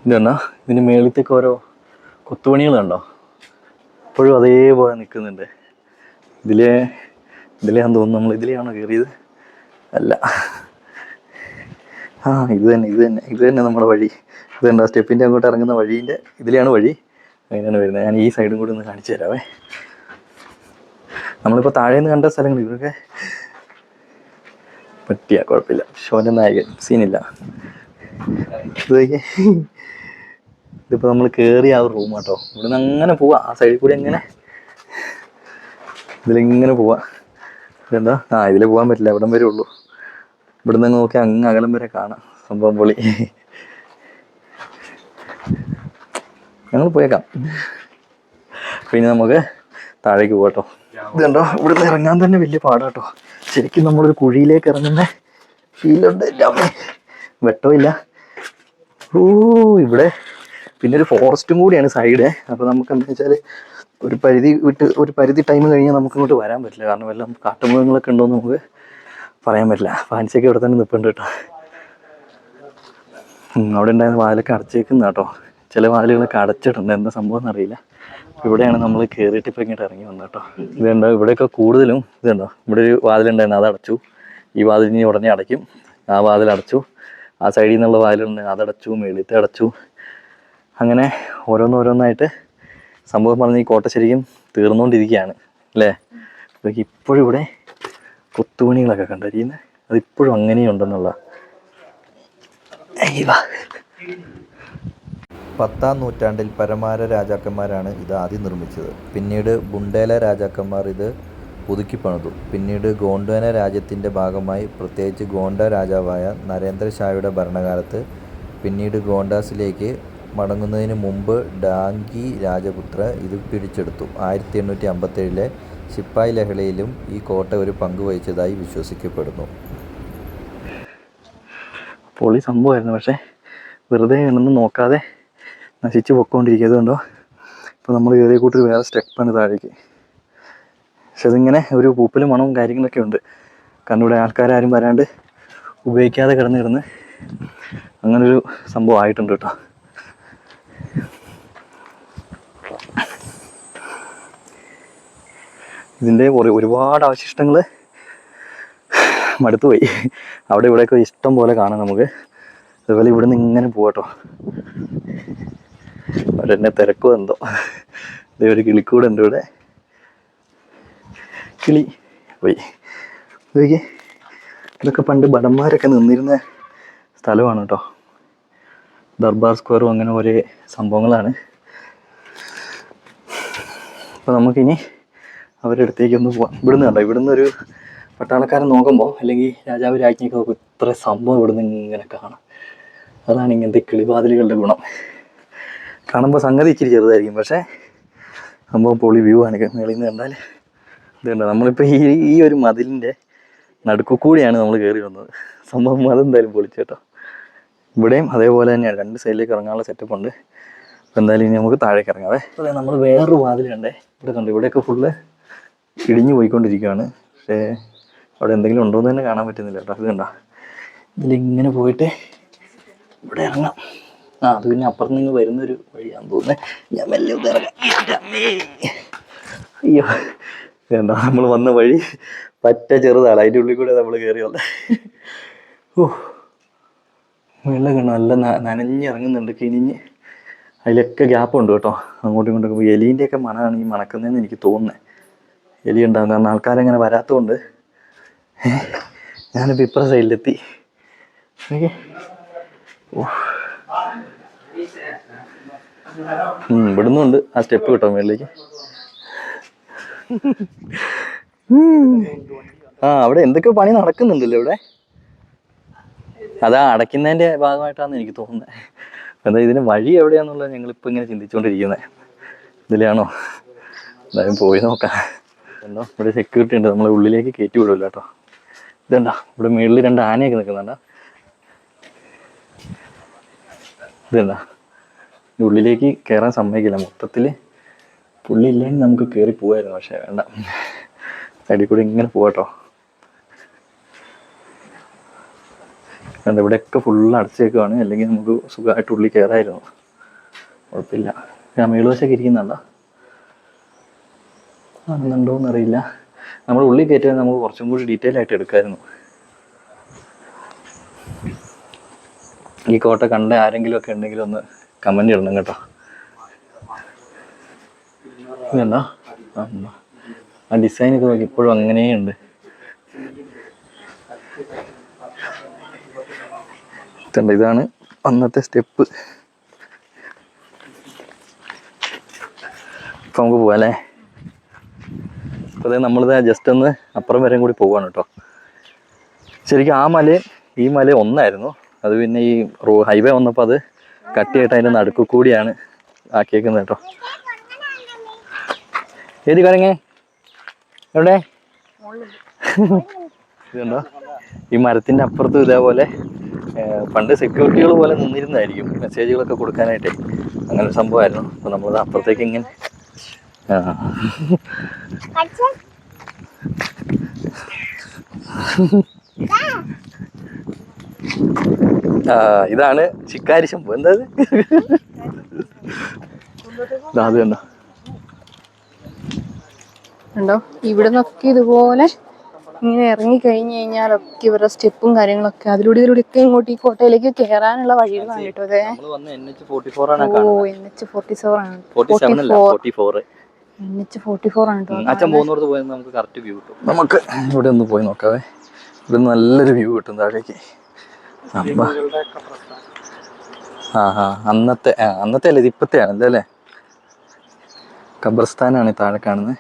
ഇതെന്നാ, ഇതിന് മേളത്തേക്ക് ഓരോ കൊത്തുപണികളുണ്ടോ, ഇപ്പോഴും അതേപോലെ നിൽക്കുന്നുണ്ട്. ഇതിലെയാന്ന് തോന്നുന്നു. നമ്മൾ ഇതിലെയാണോ കയറിയത്? അല്ല, ഇത് തന്നെ നമ്മുടെ വഴി. ഇത് കണ്ടോ, സ്റ്റെപ്പിൻ്റെ അങ്ങോട്ട് ഇറങ്ങുന്ന വഴീൻ്റെ ഇതിലെയാണ് വഴി. അങ്ങനെയാണ് വരുന്നത്. ഞാൻ ഈ സൈഡും കൂടി ഒന്ന് കാണിച്ചു തരാവേ. നമ്മളിപ്പോൾ താഴെ നിന്ന് കണ്ട സ്ഥലങ്ങൾ ഇവരൊക്കെ പറ്റിയ കുഴപ്പമില്ല. ഷോൻ്റെ നായകൻ സീനില്ല. ഇതിപ്പോൾ നമ്മൾ കയറിയ ആ ഒരു റൂം കേട്ടോ. ഇവിടെ നിന്ന് അങ്ങനെ പോവാം, ആ സൈഡിൽ കൂടി അങ്ങനെ ഇതിലിങ്ങനെ പോവാം. ഇതെന്താ, ഇതിൽ പോകാൻ പറ്റില്ല, ഇവിടം വരെ ഉള്ളൂ. ഇവിടെ നിന്ന് നോക്കി അങ്ങ് അകലം വരെ കാണാം. സംഭവം പൊളി. ഞങ്ങൾ പോയേക്കാം. പിന്നെ നമുക്ക് താഴേക്ക് പോകട്ടോ. ഇത് കണ്ടോ, ഇവിടെ നിന്ന് ഇറങ്ങാൻ തന്നെ വലിയ പാടാട്ടോ. ശരിക്കും നമ്മളൊരു കുഴിയിലേക്ക് ഇറങ്ങുന്ന ഫീലുണ്ട്. വെട്ടമില്ല. ഇവിടെ പിന്നെ ഒരു ഫോറസ്റ്റും കൂടിയാണ് സൈഡ്. അപ്പോൾ നമുക്ക് എന്താ വെച്ചാൽ ഒരു പരിധി ടൈം കഴിഞ്ഞാൽ നമുക്ക് ഇങ്ങോട്ട് വരാൻ പറ്റില്ല. കാരണം വല്ല കാട്ടുമൃഗങ്ങളൊക്കെ ഉണ്ടോയെന്ന് നമുക്ക് പറയാൻ പറ്റില്ല. ഫാൻസിയൊക്കെ ഇവിടെ തന്നെ നിൽപ്പുണ്ട് കേട്ടോ. അവിടെ ഉണ്ടായിരുന്ന വാതിലൊക്കെ അടച്ചേക്കുന്ന കേട്ടോ. ചില വാതിലുകളൊക്കെ അടച്ചിട്ടുണ്ട്, എന്താ സംഭവം എന്നറിയില്ല. ഇവിടെയാണ് നമ്മൾ കയറിയിട്ട് ഇപ്പോൾ ഇങ്ങോട്ട് ഇറങ്ങി വന്നത് കേട്ടോ. ഇതുണ്ടോ, ഇവിടെയൊക്കെ കൂടുതലും ഇതുണ്ടോ, ഇവിടെ ഒരു വാതിലുണ്ടായിരുന്നു, അത് അടച്ചു. ഈ വാതിൽ ഇനി ഉടനെ അടയ്ക്കും. ആ വാതിൽ അടച്ചു. ആ സൈഡിൽ നിന്നുള്ള വാതിലുണ്ടായിരുന്നു, അതടച്ചു. മേളിത്തെ അടച്ചു. അങ്ങനെ ഓരോന്നോരോന്നായിട്ട് സംഭവം പറഞ്ഞ് ഈ കോട്ട ശരിക്കും തീർന്നുകൊണ്ടിരിക്കുകയാണ് അല്ലേ. ഇതൊക്കെ ഇപ്പോഴും ഇവിടെ കൊത്തുപണികളൊക്കെ കണ്ടിരിക്കുന്നത്, അതിപ്പോഴും അങ്ങനെയുണ്ടെന്നുള്ള. 10-ാം നൂറ്റാണ്ടിൽ പരമാര രാജാക്കന്മാരാണ് ഇത് ആദ്യം നിർമ്മിച്ചത്. പിന്നീട് ബുണ്ടേല രാജാക്കന്മാർ ഇത് പുതുക്കിപ്പണിതു. പിന്നീട് ഗോണ്ട്വാന രാജ്യത്തിൻ്റെ ഭാഗമായി, പ്രത്യേകിച്ച് ഗോണ്ട രാജാവായ നരേന്ദ്ര ഷായുടെ ഭരണകാലത്ത്, പിന്നീട് ഗോണ്ടാസിലേക്ക് മടങ്ങുന്നതിന് മുമ്പ് ഡാങ്കി രാജപുത്ര ഇത് പിടിച്ചെടുത്തു. 1857 ശിപ്പായി ലഹളയിലും ഈ കോട്ട ഒരു പങ്ക് വഹിച്ചതായി വിശ്വസിക്കപ്പെടുന്നു. പൊളി സംഭവമായിരുന്നു. പക്ഷേ വെറുതെ ഒന്നും നോക്കാതെ നശിച്ച് പൊക്കോണ്ടിരിക്കുന്നത് കണ്ടോ. ഇപ്പോൾ നമ്മൾ കയറിയ കൂട്ടൊരു വേറെ സ്റ്റെപ്പാണ് താഴേക്ക്. പക്ഷെ അതിങ്ങനെ ഒരു പൂപ്പലും മണവും കാര്യങ്ങളൊക്കെ ഉണ്ട്. കാരണം ഇവിടെ ആൾക്കാരും വരാണ്ട് ഉപയോഗിക്കാതെ കിടന്ന് അങ്ങനൊരു സംഭവം ആയിട്ടുണ്ട് കേട്ടോ. ഇതിൻ്റെ ഒരുപാട് അവശിഷ്ടങ്ങൾ മടുത്തുപോയി. അവിടെ ഇവിടെയൊക്കെ ഇഷ്ടം പോലെ കാണാം നമുക്ക്. അതുപോലെ ഇവിടെ നിന്ന് ഇങ്ങനെ പോകട്ടോ. അവിടെ എന്നെ തിരക്കും എന്തോ. ഇതേ ഒരു കിളിക്കൂടെ ഉണ്ട് ഇവിടെ. കിളി പോയി. ഇതൊക്കെ ഇതൊക്കെ പണ്ട് ഭടന്മാരൊക്കെ നിന്നിരുന്ന സ്ഥലമാണ് കേട്ടോ. ദർബാർ സ്ക്വയറും അങ്ങനെ ഒരേ സംഭവങ്ങളാണ്. അപ്പോൾ നമുക്കിനി അവരുടെ അടുത്തേക്കൊന്ന് പോവാം. ഇവിടുന്ന് കണ്ടോ, ഇവിടുന്ന് ഒരു പട്ടാളക്കാരൻ നോക്കുമ്പോൾ അല്ലെങ്കിൽ രാജാവ് രാജ്ഞിയൊക്കെ നോക്കും, ഇത്ര സംഭവം ഇവിടുന്ന് ഇങ്ങനെ കാണാം. അതാണ് ഇങ്ങനത്തെ കിളിവാതിലുകളുടെ ഗുണം. കാണുമ്പോൾ സംഗതി ഇച്ചിരി ചെറുതായിരിക്കും, പക്ഷേ സംഭവം പൊളി വ്യൂ ആണ് മേളിൽ നിന്ന് കണ്ടാൽ. ഇതുണ്ട്, നമ്മളിപ്പോൾ ഈ ഒരു മതിലിൻ്റെ നടുക്കു കൂടിയാണ് നമ്മൾ കയറി വന്നത്. സംഭവം അതെന്തായാലും പൊളിച്ചു കേട്ടോ. ഇവിടെയും അതേപോലെ തന്നെയാണ്, രണ്ട് സൈഡിലേക്ക് ഇറങ്ങാനുള്ള സെറ്റപ്പ് ഉണ്ട്. അപ്പോൾ എന്തായാലും ഇനി നമുക്ക് താഴേക്ക് ഇറങ്ങാവേ. അപ്പോൾ നമ്മൾ വേറൊരു വാതിൽ കണ്ടേ, ഇവിടെ കണ്ടു. ഇവിടെയൊക്കെ ഫുള്ള് ഇടിഞ്ഞു പോയിക്കൊണ്ടിരിക്കുകയാണ്. പക്ഷേ അവിടെ എന്തെങ്കിലും ഉണ്ടോ എന്ന് തന്നെ കാണാൻ പറ്റുന്നില്ല കേട്ടോ. ഇത് കണ്ടോ, ഇതിലിങ്ങനെ പോയിട്ട് ഇവിടെ ഇറങ്ങാം. അത് പിന്നെ അപ്പുറത്ത് നിന്ന് വരുന്നൊരു വഴിയാണെന്ന് തോന്നുന്നത്. ഞാൻ മെല്ലെ ഒന്ന് ഇറങ്ങാം. അയ്യോ, വേണ്ട, നമ്മൾ വന്ന വഴി പറ്റ ചെറുതാണ്. അതിൻ്റെ ഉള്ളിൽ കൂടെ നമ്മൾ കയറി വന്നത്. ഓ, വെള്ളം കണ്ടോ നല്ല നനഞ്ഞിറങ്ങുന്നുണ്ട്, കിനിഞ്ഞ്. അതിലൊക്കെ ഗ്യാപ്പ് ഉണ്ട് കേട്ടോ, അങ്ങോട്ടും ഇങ്ങോട്ടൊക്കെ പോയി. എലീൻ്റെയൊക്കെ മണമാണ് ഈ മണക്കുന്നതെന്ന് എനിക്ക് തോന്നുന്നത്. എലി ഉണ്ടാകും, കാരണം ആൾക്കാരങ്ങനെ വരാത്തതുകൊണ്ട്. ഞാനിപ്പോൾ ഇപ്പുറ സൈഡിലെത്തി. ഇവിടുന്നുണ്ട് ആ സ്റ്റെപ്പ് കിട്ടോ മേളിലേക്ക്. അവിടെ എന്തൊക്കെയോ പണി നടക്കുന്നുണ്ടല്ലോ ഇവിടെ. അതാ അടയ്ക്കുന്നതിൻ്റെ ഭാഗമായിട്ടാണെന്ന് എനിക്ക് തോന്നുന്നത്. എന്താ ഇതിന് വഴി എവിടെയാണെന്നുള്ളത് ഞങ്ങളിപ്പോൾ ഇങ്ങനെ ചിന്തിച്ചുകൊണ്ടിരിക്കുന്നത്. ഇതിലാണോ? എന്തായാലും പോയി നോക്കാം. ഉണ്ടോ ഇവിടെ സെക്യൂരിറ്റി ഉണ്ട്, നമ്മളെ ഉള്ളിലേക്ക് കയറ്റി വിടില്ല കേട്ടോ. ഇതുണ്ടോ ഇവിടെ മേളിൽ 2 ആനയൊക്കെ നിൽക്കുന്നുണ്ടോ? ഇതുണ്ടോ ഉള്ളിലേക്ക് കയറാൻ സമ്മതിക്കില്ല മൊത്തത്തിൽ. പുള്ളി ഇല്ലെങ്കിൽ നമുക്ക് കയറി പോവായിരുന്നു, പക്ഷേ വേണ്ട, സൈഡിൽ കൂടി ഇങ്ങനെ പോവാട്ടോ. കണ്ട ഇവിടെയൊക്കെ ഫുള്ള് അടച്ചേക്കുവാണ്, അല്ലെങ്കിൽ നമുക്ക് സുഖമായിട്ട് ഉള്ളിൽ കയറായിരുന്നു, കുഴപ്പമില്ല. ഞാൻ മേളുവശമൊക്കെ ഇരിക്കുന്നുണ്ടോ ആണെന്നുണ്ടോയെന്നറിയില്ല. നമ്മൾ ഉള്ളിൽ കയറ്റിയാൽ നമുക്ക് കുറച്ചും കൂടി ഡീറ്റെയിൽ ആയിട്ട് എടുക്കാമായിരുന്നു. ഈ കോട്ട കണ്ട ആരെങ്കിലും ഒക്കെ ഉണ്ടെങ്കിൽ ഒന്ന് കമൻ്റ് ഇടണം കേട്ടോ. ഇതെന്താ ആ ഡിസൈനൊക്കെ നോക്കി ഇപ്പോഴും അങ്ങനെയുണ്ട്. ഇതാണ് അന്നത്തെ സ്റ്റെപ്പ്. ഇപ്പം നമുക്ക് പോവാം അല്ലേ? അപ്പോൾ അതായത് നമ്മളിത് ജസ്റ്റ് ഒന്ന് അപ്പുറം വരെയും കൂടി പോവാണ് കേട്ടോ. ശരിക്കും ആ മലയും ഈ മലയും ഒന്നായിരുന്നു. അത് പിന്നെ ഈ ഹൈവേ വന്നപ്പോൾ അത് കട്ട് ചെയ്തിട്ട് അതിൻ്റെ നടുക്ക് കൂടിയാണ് ആക്കിയേക്കുന്നത് കേട്ടോ. ഏത് കറങ്ങേ എവിടെ? ഇതുണ്ടോ ഈ മരത്തിൻ്റെ അപ്പുറത്തും ഇതേപോലെ പണ്ട് സെക്യൂരിറ്റികൾ പോലെ നിന്നിരുന്നതായിരിക്കും മെസ്സേജുകളൊക്കെ കൊടുക്കാനായിട്ടേ. അങ്ങനെ ഒരു സംഭവമായിരുന്നു. അപ്പോൾ നമ്മളത് അപ്പുറത്തേക്ക് ഇങ്ങനെ ഇതാണ് ശിക്കാരി ശംഭു. എന്താ അത് കണ്ടോ ഉണ്ടോ ഇവിടെ നിന്നൊക്കെ ഇതുപോലെ ഇങ്ങനെ ഇറങ്ങി കഴിഞ്ഞ് കഴിഞ്ഞാലൊക്കെ ഇവരുടെ സ്റ്റെപ്പും കാര്യങ്ങളൊക്കെ അതിലൂടെയൊക്കെ ഇങ്ങോട്ട് ഈ കോട്ടയിലേക്ക് കയറാനുള്ള വഴികളാണ് കേട്ടോ. അതെ, NH44 ആണ്. NH44 ആണ് കേട്ടോ. അച്ഛൻ പോകുന്നിടത്ത് പോയാൽ നമുക്ക് കറക്റ്റ് വ്യൂ കിട്ടും. നമുക്ക് ഇവിടെ ഒന്ന് പോയി നോക്കാവേ. ഇവിടെ നല്ലൊരു വ്യൂ കിട്ടും താഴേക്ക്. അന്നത്തെ അല്ല, ഇത് ഇപ്പത്തെ ആണല്ലോ അല്ലേ? ഖബർസ്ഥാനാണ് താഴെ കാണുന്നത്.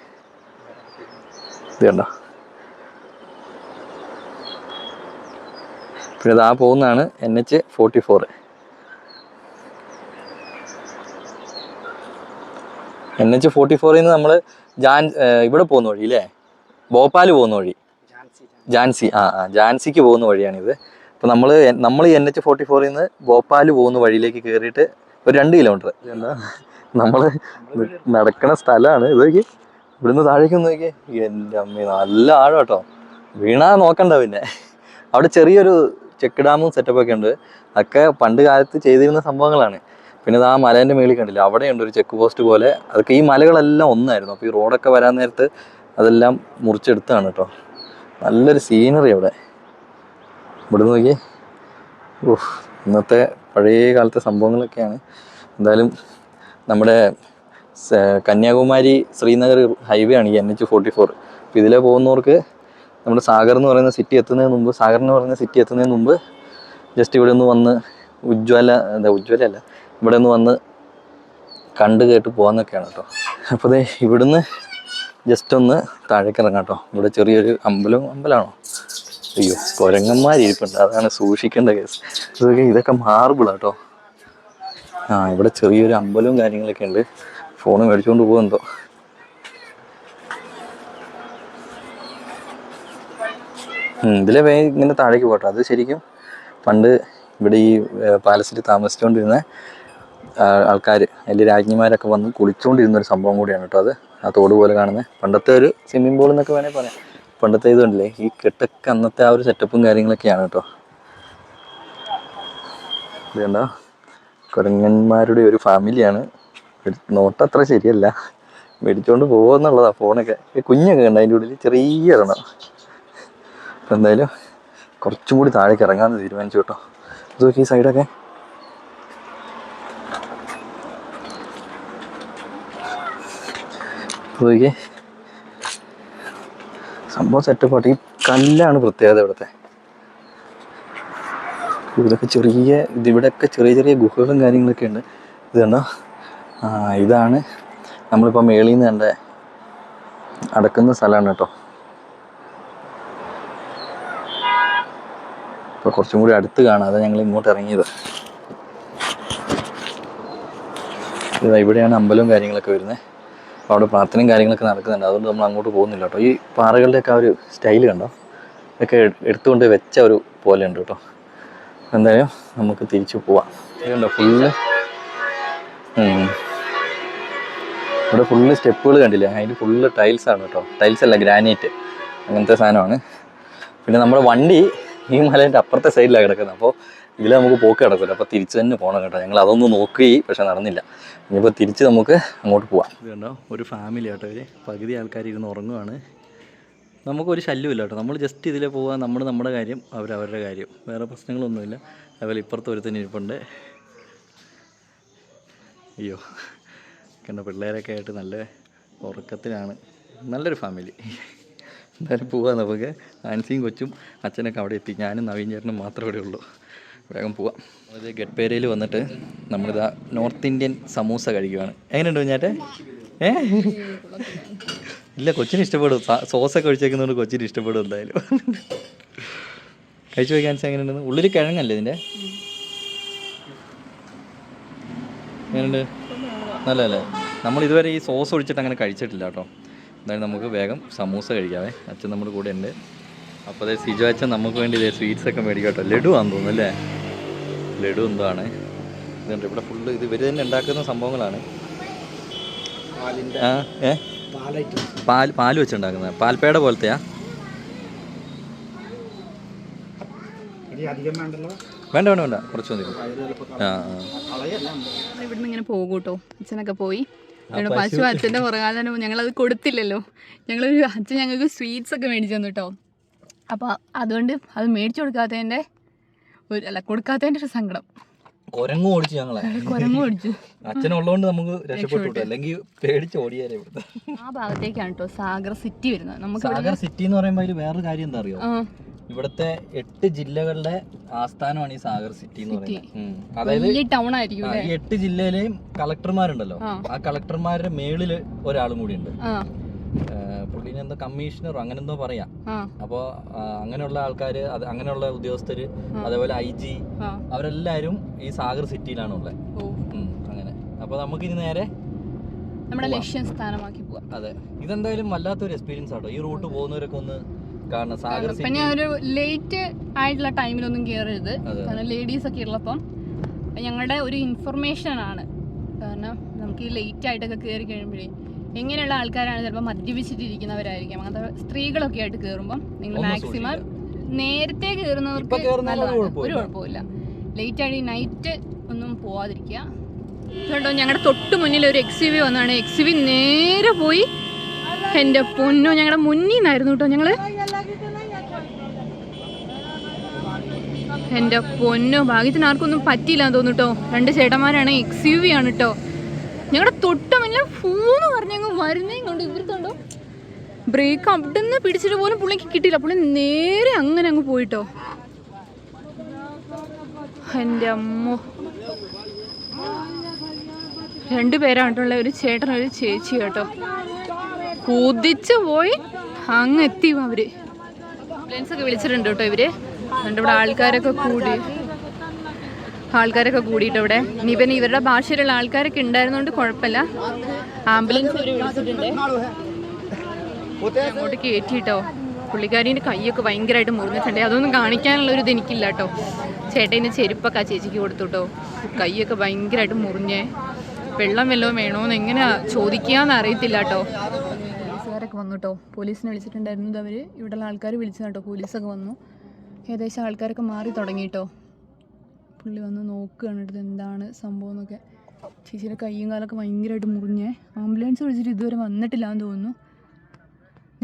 ഇത് കണ്ടോ? പിന്നെ ഇതാ പോകുന്നതാണ് NH44. NH44 നമ്മൾ ഇവിടെ പോകുന്ന വഴി അല്ലേ? ഭോപ്പാൽ പോകുന്ന വഴി, ജാൻസിക്ക് പോകുന്ന വഴിയാണിത്. അപ്പോൾ നമ്മൾ NH44 ഭോപ്പാൽ പോകുന്ന വഴിയിലേക്ക് കയറിയിട്ട് ഒരു 2 കിലോമീറ്റർ. എന്താ നമ്മൾ നടക്കുന്ന സ്ഥലമാണ് ഇത്. ഇവിടുന്ന് താഴേക്ക് നോക്കിയേ, എൻ്റെ അമ്മ നല്ല ആഴം കേട്ടോ. വീണാ നോക്കണ്ട. പിന്നെ അവിടെ ചെറിയൊരു ചെക്ക് ഡാമും സെറ്റപ്പൊക്കെ ഉണ്ട്. അതൊക്കെ പണ്ട് കാലത്ത് ചെയ്തിരുന്ന സംഭവങ്ങളാണ്. പിന്നെ ആ മലേൻ്റെ മേളിൽ കണ്ടില്ല, അവിടെയുണ്ട് ഒരു ചെക്ക് പോസ്റ്റ് പോലെ. അതൊക്കെ ഈ മലകളെല്ലാം ഒന്നായിരുന്നു. അപ്പോൾ ഈ റോഡൊക്കെ വരാൻ നേരത്ത് അതെല്ലാം മുറിച്ചെടുത്താണ് കേട്ടോ. നല്ലൊരു സീനറി അവിടെ. ഇവിടെ നോക്കി, ഇന്നത്തെ പഴയ കാലത്തെ സംഭവങ്ങളൊക്കെയാണ്. എന്തായാലും നമ്മുടെ കന്യാകുമാരി ശ്രീനഗർ ഹൈവേ ആണ് ഈ NH44. അപ്പോൾ ഇതിലെ പോകുന്നവർക്ക് നമ്മുടെ സാഗർ എന്ന് പറയുന്ന സിറ്റി എത്തുന്നതിന് മുമ്പ് ജസ്റ്റ് ഇവിടെ ഒന്ന് വന്ന് ഉജ്ജ്വലല്ല ഇവിടെ ഒന്ന് വന്ന് കണ്ട് കേട്ട് പോകാമെന്നൊക്കെയാണ് കേട്ടോ. അപ്പോൾ അതെ ഇവിടുന്ന് ജസ്റ്റ് ഒന്ന് താഴേക്ക് ഇറങ്ങാം കേട്ടോ. ഇവിടെ ചെറിയൊരു അമ്പലമാണോ? അയ്യോ, കുരങ്ങന്മാരിരിപ്പുണ്ട്, അതാണ് സൂക്ഷിക്കേണ്ട കേസ്. ഇതൊക്കെ മാർബിളാണ് കേട്ടോ. ഇവിടെ ചെറിയൊരു അമ്പലവും കാര്യങ്ങളൊക്കെ ഉണ്ട്. ഫോണ് മേടിച്ചുകൊണ്ട് പോകുന്നുണ്ടോ? ഇതിലെ ഇങ്ങനെ താഴേക്ക് പോട്ടോ. അത് ശരിക്കും പണ്ട് ഇവിടെ ഈ പാലസിൽ താമസിച്ചുകൊണ്ടിരുന്ന ആൾക്കാർ, അതിൽ രാജ്ഞിമാരൊക്കെ വന്ന് കുളിച്ചുകൊണ്ടിരുന്നൊരു സംഭവം കൂടിയാണ് കേട്ടോ. അത് ആ തോട് പോലെ കാണുന്നത് പണ്ടത്തെ ഒരു സ്വിമ്മിംഗ് പൂൾ എന്നൊക്കെ വേണേൽ പറയാം. പണ്ടത്തെ ഇതുണ്ടല്ലേ, ഈ കെട്ടൊക്കെ അന്നത്തെ ആ ഒരു സെറ്റപ്പും കാര്യങ്ങളൊക്കെയാണ് കേട്ടോ. ഇത് കണ്ടോ, കുരങ്ങന്മാരുടെ ഒരു ഫാമിലിയാണ്. നോട്ടം അത്ര ശരിയല്ല, മേടിച്ചുകൊണ്ട് പോകുമെന്നുള്ളതാണ് ഫോണൊക്കെ. കുഞ്ഞൊക്കെ ഉണ്ട് അതിൻ്റെ ഉള്ളിൽ, ചെറിയ ഒരെണ്ണം. എന്തായാലും കുറച്ചും കൂടി താഴേക്ക് ഇറങ്ങാമെന്ന് തീരുമാനിച്ചു കേട്ടോ. ഇത് നോക്കി ഈ സൈഡൊക്കെ നോക്കി സംഭവം സെറ്റപ്പാട്ട്. ഈ കല്ലാണ് പ്രത്യേകത ഇവിടുത്തെ. ഇതൊക്കെ ഇതിവിടെയൊക്കെ ചെറിയ ചെറിയ ഗുഹകളും കാര്യങ്ങളൊക്കെ ഉണ്ട്. ഇത് കണ്ടോ, ഇതാണ് നമ്മളിപ്പോൾ മേളിൽ നിന്ന് കണ്ട അടക്കുന്ന സ്ഥലമാണ് കേട്ടോ. ഇപ്പോൾ കുറച്ചും കൂടി അടുത്ത് കാണാം, അതാണ് ഞങ്ങൾ ഇങ്ങോട്ട് ഇറങ്ങിയത്. ഇവിടെയാണ് അമ്പലവും കാര്യങ്ങളൊക്കെ വരുന്നത്. അപ്പോൾ അവിടെ പ്രാർത്ഥനയും കാര്യങ്ങളൊക്കെ നടക്കുന്നുണ്ട്. അതുകൊണ്ട് നമ്മൾ അങ്ങോട്ട് പോകുന്നില്ല കേട്ടോ. ഈ പാറകളുടെയൊക്കെ ആ ഒരു സ്റ്റൈൽ കണ്ടോ, ഇതൊക്കെ എടുത്തുകൊണ്ട് വെച്ച ഒരു പോലെ ഉണ്ട് കേട്ടോ. എന്തായാലും നമുക്ക് തിരിച്ചു പോവാം. ഇതുണ്ടോ ഫുള്ള്, ഇവിടെ ഫുള്ള് സ്റ്റെപ്പുകൾ കണ്ടില്ലേ, അതിന് ഫുള്ള് ടൈൽസാണ് കേട്ടോ. ടൈൽസ് അല്ല, ഗ്രാനൈറ്റ് അങ്ങനത്തെ സാധനമാണ്. പിന്നെ നമ്മുടെ വണ്ടി ഈ മലേൻ്റെ അപ്പുറത്തെ സൈഡിലാണ് കിടക്കുന്നത്. അപ്പോൾ ഇതിൽ നമുക്ക് പോക്ക് കിടക്കില്ല. അപ്പോൾ തിരിച്ച് തന്നെ പോകണം കേട്ടോ. ഞങ്ങൾ അതൊന്ന് നോക്കി, പക്ഷെ നടന്നില്ല. ഇനിയിപ്പോൾ തിരിച്ച് നമുക്ക് അങ്ങോട്ട് പോവാം. ഇത് കണ്ടോ, ഒരു ഫാമിലി കേട്ടോ. ഇവർ പകുതി ആൾക്കാർ ഇരുന്ന് ഉറങ്ങുവാണ്. നമുക്കൊരു ശല്യമില്ല കേട്ടോ. നമ്മൾ ജസ്റ്റ് ഇതിലെ പോകാൻ, നമ്മുടെ കാര്യം, അവരവരുടെ കാര്യം, വേറെ പ്രശ്നങ്ങളൊന്നുമില്ല. അതുപോലെ ഇപ്പുറത്ത് ഒരുത്തന്നെ ഇരിപ്പുണ്ട്. അയ്യോ, കണ്ട പിള്ളേരൊക്കെ ആയിട്ട് നല്ല ഉറക്കത്തിലാണ്. നല്ലൊരു ഫാമിലി. എന്തായാലും പോവാം നമുക്ക്. ആൻസിയും കൊച്ചും അച്ഛനൊക്കെ അവിടെ എത്തി. ഞാനും നവീൻ ചേട്ടനും മാത്രമേ ഇവിടെ ഉള്ളൂ. വേഗം പോവാം. അത് ഗഡ്പേരയിൽ വന്നിട്ട് നമ്മളിതാ നോർത്ത് ഇന്ത്യൻ സമൂസ കഴിക്കുകയാണ്. എങ്ങനെയുണ്ട് കുഞ്ഞാറ്റെ? ഇല്ല, കൊച്ചിന് ഇഷ്ടപ്പെടും. സോസൊക്കെ ഒഴിച്ചേക്കുന്നതുകൊണ്ട് കൊച്ചിന് ഇഷ്ടപ്പെടും എന്തായാലും. കഴിച്ചു പോയി ആൻസി എങ്ങനെയുണ്ടെന്ന്. ഉള്ളിൽ കിഴങ്ങല്ലേ ഇതിൻ്റെ? എങ്ങനെയുണ്ട്? നല്ലതല്ലേ? നമ്മൾ ഇതുവരെ ഈ സോസ് ഒഴിച്ചിട്ട് അങ്ങനെ കഴിച്ചിട്ടില്ല കേട്ടോ. എന്തായാലും നമുക്ക് വേഗം സമൂസ കഴിക്കാവേ. അച്ഛൻ നമ്മുടെ കൂടെ ഉണ്ട്. അപ്പോൾ അതെ സിജോ അച്ഛൻ നമുക്ക് വേണ്ടി ഇതേ സ്വീറ്റ്സൊക്കെ മേടിക്കാം കേട്ടോ. ലഡു ആണെന്ന് തോന്നുന്നു അല്ലേ? ലഡു എന്തോ ആണ്. ഇതുണ്ട് ഇവിടെ ഫുള്ള്. ഇത് ഇവർ തന്നെ ഉണ്ടാക്കുന്ന സംഭവങ്ങളാണ്. പാൽ വെച്ചുണ്ടാക്കുന്നത്. പാൽപ്പേട പോലത്തെയാ? വേണ്ട വേണ്ട വേണ്ട, കുറച്ച് മതി. ഇവിടുന്ന് ഇങ്ങനെ പോകും കേട്ടോ. അച്ഛനൊക്കെ പോയി. പശു അച്ഛൻ്റെ പുറകാലെ തന്നെ ഞങ്ങളത് കൊടുത്തില്ലല്ലോ. അച്ഛൻ ഞങ്ങൾക്ക് സ്വീറ്റ്സ് ഒക്കെ മേടിച്ചു തന്നു കേട്ടോ. അപ്പോൾ അതുകൊണ്ട് അത് മേടിച്ചു കൊടുക്കാത്തതിൻ്റെ ഒരു സങ്കടം. കുരങ്ങ് ഓടിച്ചു ഞങ്ങളെ. കുരങ്ങ് ഓടിച്ചു. അച്ഛനുള്ളതുകൊണ്ട് നമുക്ക് രക്ഷപ്പെട്ടു, അല്ലെങ്കിൽ പേടിച്ച് ഓടിയാലേ. ഇവിടുത്തെ ആ ഭാഗത്തേക്കാണ് കേട്ടോ സാഗർ സിറ്റി വരുന്നത്. നമുക്ക് സാഗർ സിറ്റി എന്ന് പറയുമ്പോൾ അതിൽ വേറൊരു കാര്യം എന്താ അറിയോ? ഇവിടുത്തെ 8 ജില്ലകളുടെ ആസ്ഥാനമാണ് ഈ സാഗർ സിറ്റി എന്ന് പറയുന്നത്. അതായത് ടൗൺ ആയിരിക്കും. ഈ 8 ജില്ലയിലെയും കളക്ടർമാരുണ്ടല്ലോ, ആ കളക്ടർമാരുടെ മേളില് ഒരാളും കൂടി ഉണ്ട്. പുള്ളിനെ എന്തോ കമ്മീഷണറോ അങ്ങനെ എന്തോ പറയാം. അപ്പൊ അങ്ങനെയുള്ള ആൾക്കാര്, അങ്ങനെയുള്ള ഉദ്യോഗസ്ഥര്, അതേപോലെ IG, അവരെല്ലാരും ഈ സാഗർ സിറ്റിയിലാണ് ഉള്ളത്. അങ്ങനെ. അപ്പൊ നമുക്ക് ഇനി നേരെ നമ്മുടെ ലക്ഷ്യം സ്ഥാനമാക്കി പോവാം. അതെ, ഇതെന്തായാലും വല്ലാത്തൊരു എക്സ്പീരിയൻസ് ആട്ടോ. ഈ റൂട്ട് പോകുന്നവരൊക്കെ ഒന്ന് കാണണം സാഗർ സിറ്റി. പിന്നെ ഒരു ലേറ്റ് ആയിട്ടുള്ള ടൈമിലൊന്നും കയറരുത്, കാരണം ലേഡീസ് ഒക്കെ ഉള്ളപ്പം. ഞങ്ങളുടെ ഒരു ഇൻഫർമേഷൻ ആണ്. കാരണം നമുക്ക് ഈ ലേറ്റ് ആയിട്ടൊക്കെ കയറി കഴിയുമ്പോഴേ എങ്ങനെയുള്ള ആൾക്കാരാണ് ചിലപ്പോൾ മദ്യപിച്ചിട്ടിരിക്കുന്നവരായിരിക്കും. അങ്ങനത്തെ സ്ത്രീകളൊക്കെ ആയിട്ട് കയറുമ്പം നിങ്ങൾ മാക്സിമം നേരത്തെ കയറുന്നവർക്ക് ഒരു കുഴപ്പമില്ല. ലേറ്റ് ആയിട്ട് നൈറ്റ് ഒന്നും പോവാതിരിക്കുക കേട്ടോ. ഞങ്ങളുടെ തൊട്ട് മുന്നിൽ ഒരു XUV വന്നതാണ്. XUV നേരെ പോയി. എൻ്റെ പൊന്നോ, ഞങ്ങളുടെ മുന്നിൽ നിന്നായിരുന്നു കേട്ടോ. ഞങ്ങള് എൻ്റെ പൊന്നോ, ഭാഗ്യത്തിന് ആർക്കൊന്നും പറ്റിയില്ലാന്ന് തോന്നുന്നു കേട്ടോ. 2 ചേട്ടന്മാരാണ്, XUV ആണ് കേട്ടോ. ഞങ്ങളുടെ തൊട്ട് മുന്നിൽ ഫൂന്ന് പറഞ്ഞങ്ങ് വരുന്നേം കൊണ്ട് ഇവരുണ്ടോ ബ്രേക്ക് അവിടെ നിന്ന് പിടിച്ചിട്ട് പോലും പുള്ളിക്ക് കിട്ടിയില്ല. പുള്ളി നേരെ അങ്ങനെ അങ്ങ് പോയിട്ടോ. എൻ്റെ അമ്മോ, 2 പേരായിട്ടുള്ള ഒരു ചേട്ടൻ ഒരു ചേച്ചി കേട്ടോ. കുതിച്ചു പോയി അങ്ങ് എത്തി അവര്. ആംബുലൻസ് ഒക്കെ വിളിച്ചിട്ടുണ്ട് കേട്ടോ ഇവര്. എന്നിട്ട് ഇവിടെ ആൾക്കാരൊക്കെ കൂടിയിട്ട് ഇവിടെ. ഇനി പിന്നെ ഇവരുടെ ഭാഷയിലുള്ള ആൾക്കാരൊക്കെ ഉണ്ടായിരുന്നോണ്ട് കുഴപ്പമില്ല. ആംബുലൻസ് ഇവര് വിളിച്ചിട്ടുണ്ട്. അങ്ങോട്ട് കയറ്റിട്ടോ. പുള്ളിക്കാരിൻ്റെ കൈയൊക്കെ ഭയങ്കരമായിട്ട് മുറിഞ്ഞിട്ടുണ്ട്. അതൊന്നും കാണിക്കാനുള്ള ഒരു ഇത് എനിക്കില്ല കേട്ടോ. ചേട്ടൻ്റെ ചെരുപ്പൊക്കെ ആ ചേച്ചിക്ക് കൊടുത്തു കേട്ടോ. കൈയൊക്കെ ഭയങ്കരമായിട്ട് മുറിഞ്ഞേ. വെള്ളം വല്ലതും വേണോന്ന് എങ്ങനെ ചോദിക്കാന്ന് അറിയത്തില്ല കേട്ടോ. പോലീസുകാരൊക്കെ വന്നു കേട്ടോ. പോലീസിനെ വിളിച്ചിട്ടുണ്ടായിരുന്നത് അവർ. ഇവിടെയുള്ള ആൾക്കാർ വിളിച്ചു കേട്ടോ. പോലീസൊക്കെ വന്നു. ഏകദേശം ആൾക്കാരൊക്കെ മാറി തുടങ്ങി കേട്ടോ. പുള്ളി വന്ന് നോക്കുകയാണ് എടുത്ത് എന്താണ് സംഭവം എന്നൊക്കെ. ചേച്ചിയുടെ കൈയും കാലൊക്കെ ഭയങ്കരമായിട്ട് മുറിഞ്ഞേ. ആംബുലൻസ് വിളിച്ചിട്ട് ഇതുവരെ വന്നിട്ടില്ല എന്ന് തോന്നുന്നു.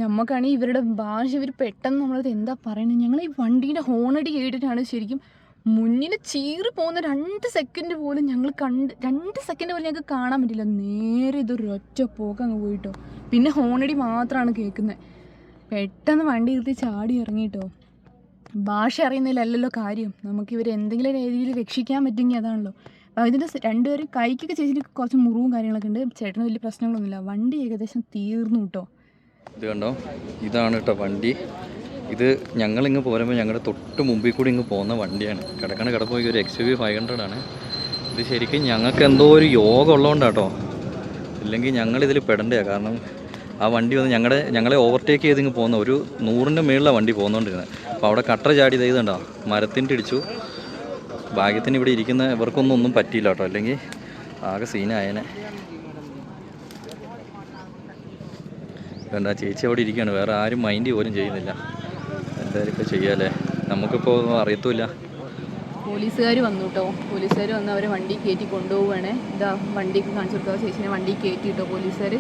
നമുക്കാണെങ്കിൽ ഇവരുടെ ഭാഷ ഇവർ പെട്ടെന്ന് നമ്മളത് എന്താ പറയുന്നത്. ഞങ്ങൾ ഈ വണ്ടീൻ്റെ ഹോണടി കേട്ടിട്ടാണ് ശരിക്കും മുന്നിൽ ചീറി പോകുന്ന 2 സെക്കൻഡ് പോലും ഞങ്ങൾ 2 സെക്കൻഡ് പോലും ഞങ്ങൾക്ക് കാണാൻ പറ്റില്ല. നേരെ ഇതൊരൊറ്റ പോക്ക് അങ്ങ് പോയിട്ടോ. പിന്നെ ഹോണടി മാത്രമാണ് കേൾക്കുന്നത്. പെട്ടെന്ന് വണ്ടി നിർത്തി ചാടി ഇറങ്ങിയിട്ടോ. ഭാഷ അറിയുന്നതിലല്ലല്ലോ കാര്യം, നമുക്ക് ഇവരെ എന്തെങ്കിലും രീതിയിൽ രക്ഷിക്കാൻ പറ്റുമെങ്കിൽ അതാണല്ലോ. അപ്പോൾ ഇതിൻ്റെ രണ്ടുപേരും കൈക്കൊക്കെ ചേച്ചിട്ട് കുറച്ച് മുറിവും കാര്യങ്ങളൊക്കെ ഉണ്ട്. ചേട്ടന് വലിയ പ്രശ്നങ്ങളൊന്നുമില്ല. വണ്ടി ഏകദേശം തീർന്നു കേട്ടോ. ഇത് കണ്ടോ, ഇതാണ് കേട്ടോ വണ്ടി. ഇത് ഞങ്ങളിങ്ങ് പോരുമ്പോൾ ഞങ്ങളുടെ തൊട്ട് മുമ്പിൽ കൂടി ഇങ്ങ് പോകുന്ന വണ്ടിയാണ്. കിടപ്പ് പോയി ഒരു XUV 500 ആണ്. ഇത് ശരിക്കും ഞങ്ങൾക്ക് എന്തോ ഒരു യോഗം ഉള്ളതുകൊണ്ടാട്ടോ, ഇല്ലെങ്കിൽ ഞങ്ങളിതിൽ പെടേണ്ടതാണ്. കാരണം ആ വണ്ടി വന്ന് ഞങ്ങളെ ഓവർടേക്ക് ചെയ്ത് ഇങ്ങ് പോകുന്ന ഒരു 100ൻ്റെ മേളിലാണ് വണ്ടി പോകുന്നോണ്ടിരുന്നത്. അപ്പോൾ അവിടെ കട്ടർ ചാടി ചെയ്തുണ്ടോ, മരത്തിൻ്റെ ഇടിച്ചു. ഭാഗ്യത്തിന് ഇവിടെ ഇരിക്കുന്ന ഇവർക്കൊന്നും പറ്റിയില്ല കേട്ടോ, അല്ലെങ്കിൽ ആകെ സീനായനെ. എന്താ ചേച്ചി അവിടെ ഇരിക്കുകയാണ്, വേറെ ആരും മൈൻഡ് പോലും ചെയ്യുന്നില്ല. എന്തായാലും ഇപ്പോൾ ചെയ്യാല്ലേ, നമുക്കിപ്പോൾ അറിയത്തുമില്ല. പോലീസുകാർ വന്നു കേട്ടോ. പോലീസുകാർ വന്ന് അവരെ വണ്ടി കയറ്റി കൊണ്ടുപോവുകയാണേ. ഇതാ വണ്ടിക്ക് കാണിച്ചു കൊടുക്കുക. ചേച്ചിനെ വണ്ടി കയറ്റി കേട്ടോ പോലീസുകാർ.